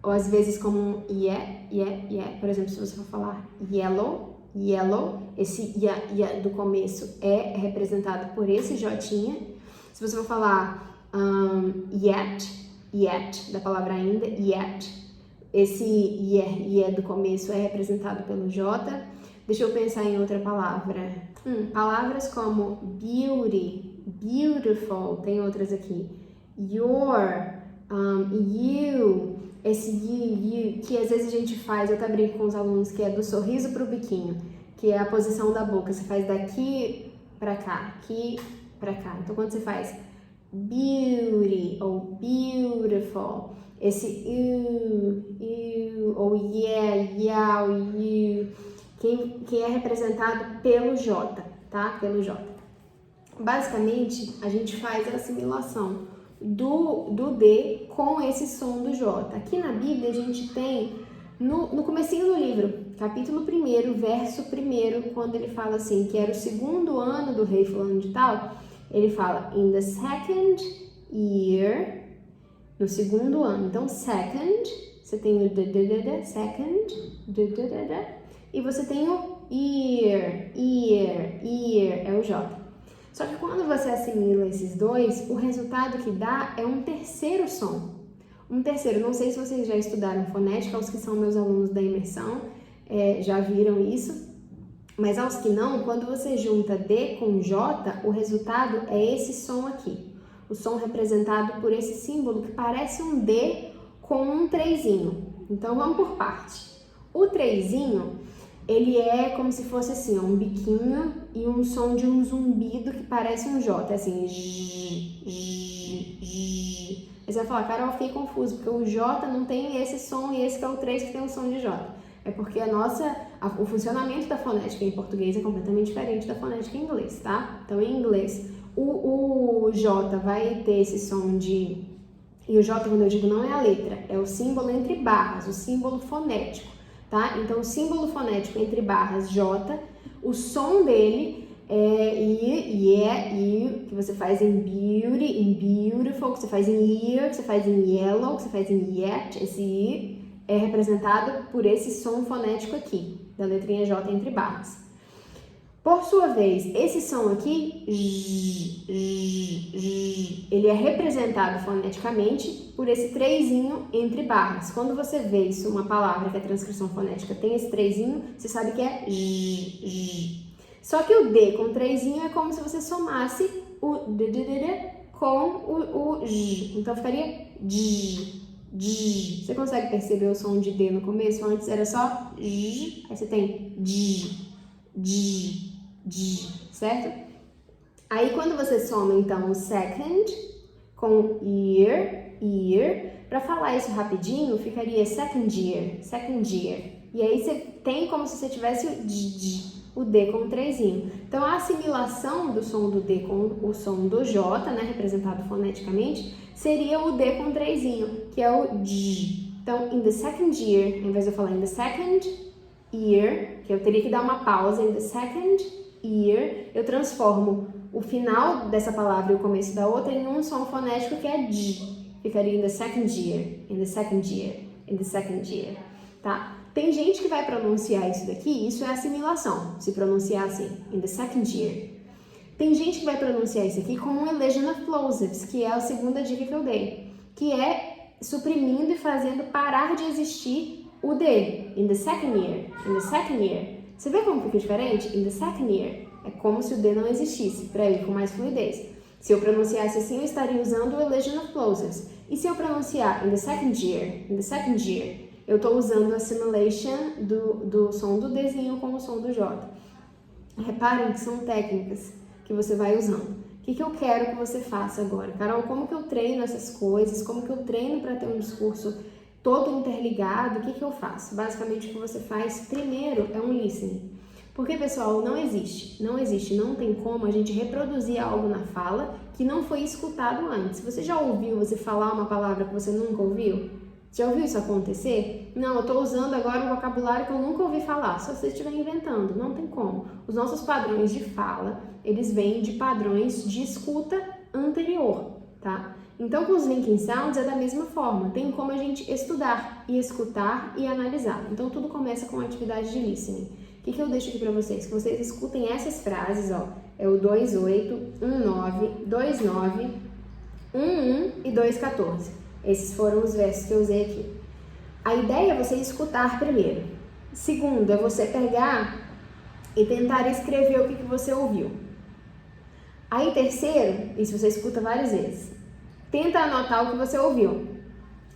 ou às vezes como um yeah. Por exemplo, se você for falar yellow, esse ya do começo é representado por esse jotinha. Se você for falar yet, da palavra ainda, yet, esse IE do começo é representado pelo J. Deixa eu pensar em outra palavra. Palavras como beauty, beautiful, tem outras aqui. Your, you, esse you, que às vezes a gente faz, eu até brinco com os alunos, que é do sorriso pro biquinho, que é a posição da boca. Você faz daqui pra cá, aqui pra cá. Então, quando você faz beauty ou beautiful, esse you, ou yeah, you, que é representado pelo J, tá? Pelo J. Basicamente, a gente faz a assimilação do D com esse som do J. Aqui na Bíblia, a gente tem, no comecinho do livro, capítulo 1, verso 1, quando ele fala assim, que era o 2º ano do rei fulano de tal, ele fala, in the 2nd year, no 2º ano. Então, second, você tem o second, e você tem o year, é o J. Só que quando você assimila esses dois, o resultado que dá é um terceiro som. Um terceiro, não sei se vocês já estudaram fonética, os que são meus alunos da imersão já viram isso, mas aos que não, quando você junta D com J, o resultado é esse som aqui. O som representado por esse símbolo que parece um D com um trezinho. Então vamos por parte. O trezinho, ele é como se fosse assim, ó, um biquinho e um som de um zumbido que parece um J, assim, j. Aí você vai falar, Carol, eu fiquei confuso, porque o J não tem esse som e esse que é o 3 que tem um som de J. É porque o funcionamento da fonética em português é completamente diferente da fonética em inglês, tá? Então, em inglês, o J vai ter esse som de... E o J, quando eu digo, não é a letra, é o símbolo entre barras, o símbolo fonético, tá? Então, o símbolo fonético entre barras J, o som dele é I, que você faz em beauty, em beautiful, que você faz em ear, que você faz em yellow, que você faz em yet, esse I é representado por esse som fonético aqui, da letrinha J entre barras. Por sua vez, esse som aqui, ele é representado foneticamente por esse trezinho entre barras. Quando você vê isso, uma palavra que a transcrição fonética tem esse trezinho, você sabe que é Só que o D com trezinho é como se você somasse o D com o J. Então ficaria J. Você consegue perceber o som de D no começo? Antes era só J, aí você tem J, certo? Aí quando você soma então o second com year, para falar isso rapidinho, ficaria second year. E aí você tem como se você tivesse o D com o trezinho. Então a assimilação do som do D com o som do J, né, representado foneticamente, seria o D com trezinho, que é o J. Então, in the second year, ao invés de eu falar in the second year, que eu teria que dar uma pausa, in the second year, eu transformo o final dessa palavra e o começo da outra em um som fonético que é J. Ficaria in the second year, in the second year, in the second year, tá? Tem gente que vai pronunciar isso daqui, isso é assimilação, se pronunciar assim, in the second year. Tem gente que vai pronunciar isso aqui como um elision of plosives, que é a segunda dica que eu dei, que é suprimindo e fazendo parar de existir o D, in the second year. Você vê como fica diferente? In the second year. É como se o D não existisse, para ir com mais fluidez. Se eu pronunciasse assim, eu estaria usando o elision of plosives. E se eu pronunciar in the second year, eu estou usando a assimilation do som do Dzinho com o som do J. Reparem que são técnicas que você vai usando. O que eu quero que você faça agora? Carol, como que eu treino essas coisas? Como que eu treino para ter um discurso todo interligado? O que eu faço? Basicamente, o que você faz primeiro é um listening. Porque, pessoal, não tem como a gente reproduzir algo na fala que não foi escutado antes. Você já ouviu você falar uma palavra que você nunca ouviu? Já ouviu isso acontecer? Não, eu estou usando agora um vocabulário que eu nunca ouvi falar, só se você estiver inventando, não tem como. Os nossos padrões de fala, eles vêm de padrões de escuta anterior, tá? Então, com os linking sounds é da mesma forma, tem como a gente estudar e escutar e analisar. Então, tudo começa com a atividade de listening. O que eu deixo aqui para vocês? Que vocês escutem essas frases, ó, é o 2.8, 1.9, 2.9, 1.1 e 2.14. Esses foram os versos que eu usei aqui. A ideia é você escutar primeiro. Segundo, é você pegar e tentar escrever o que você ouviu. Aí, terceiro, isso você escuta várias vezes, tenta anotar o que você ouviu.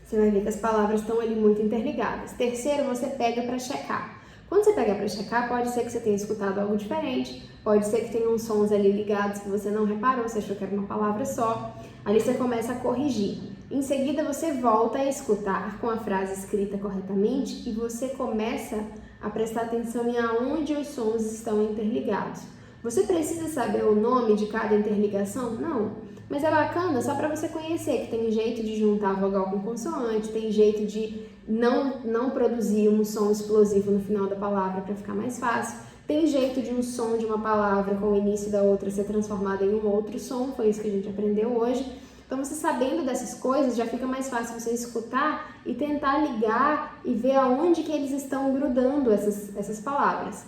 Você vai ver que as palavras estão ali muito interligadas. Terceiro, você pega para checar. Quando você pega para checar, pode ser que você tenha escutado algo diferente, pode ser que tenham sons ali ligados que você não reparou, você achou que era uma palavra só. Ali você começa a corrigir. Em seguida, você volta a escutar com a frase escrita corretamente e você começa a prestar atenção em aonde os sons estão interligados. Você precisa saber o nome de cada interligação? Não. Mas é bacana só para você conhecer que tem jeito de juntar vogal com consoante, tem jeito de não produzir um som explosivo no final da palavra para ficar mais fácil, tem jeito de um som de uma palavra com o início da outra ser transformado em um outro som, foi isso que a gente aprendeu hoje. Então, você sabendo dessas coisas, já fica mais fácil você escutar e tentar ligar e ver aonde que eles estão grudando essas palavras.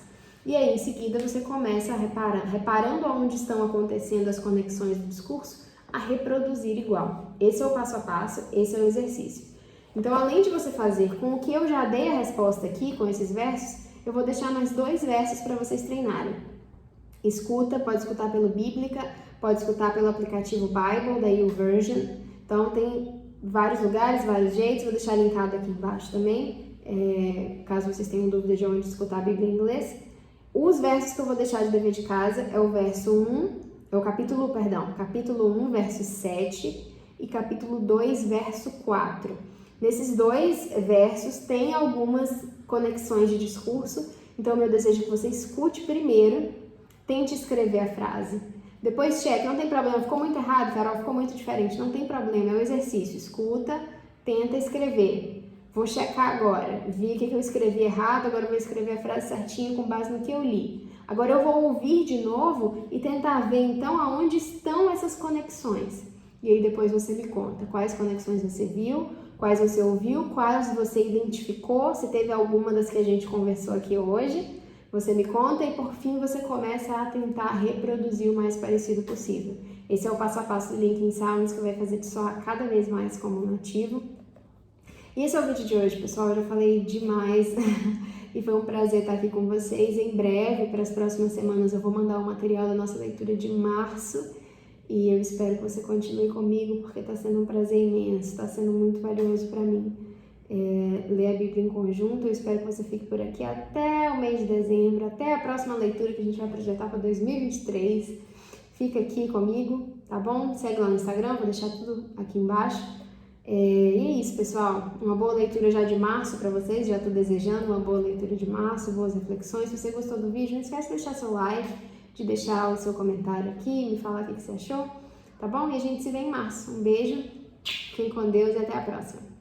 E aí, em seguida, você começa a reparando aonde estão acontecendo as conexões do discurso, a reproduzir igual. Esse é o passo a passo, esse é o exercício. Então, além de você fazer com o que eu já dei a resposta aqui, com esses versos, eu vou deixar mais 2 versos para vocês treinarem. Escuta, pode escutar pelo Bíblica, pode escutar pelo aplicativo Bible, da YouVersion. Então, tem vários lugares, vários jeitos, vou deixar linkado aqui embaixo também, caso vocês tenham dúvida de onde escutar a Bíblia em inglês. Os versos que eu vou deixar de dever de casa é o capítulo 1, verso 7 e capítulo 2, verso 4. Nesses 2 versos tem algumas conexões de discurso, então meu desejo é que você escute primeiro, tente escrever a frase. Depois cheque, não tem problema, ficou muito errado, Carol, ficou muito diferente, não tem problema, é um exercício. Escuta, tenta escrever. Vou checar agora, vi o que eu escrevi errado, agora eu vou escrever a frase certinha com base no que eu li. Agora eu vou ouvir de novo e tentar ver então aonde estão essas conexões. E aí depois você me conta quais conexões você viu, quais você ouviu, quais você identificou, se teve alguma das que a gente conversou aqui hoje. Você me conta e por fim você começa a tentar reproduzir o mais parecido possível. Esse é o passo a passo do Linking Sounds que vai fazer de soar cada vez mais como um nativo. E esse é o vídeo de hoje, pessoal. Eu já falei demais e foi um prazer estar aqui com vocês. Em breve, para as próximas semanas, eu vou mandar o material da nossa leitura de março e eu espero que você continue comigo porque está sendo um prazer imenso, está sendo muito valioso para mim ler a Bíblia em conjunto. Eu espero que você fique por aqui até o mês de dezembro, até a próxima leitura que a gente vai projetar para 2023. Fica aqui comigo, tá bom? Segue lá no Instagram, vou deixar tudo aqui embaixo. E é isso, pessoal. Uma boa leitura já de março para vocês. Já estou desejando uma boa leitura de março, boas reflexões. Se você gostou do vídeo, não esquece de deixar seu like, de deixar o seu comentário aqui, me falar o que você achou, tá bom? E a gente se vê em março. Um beijo, fiquem com Deus e até a próxima.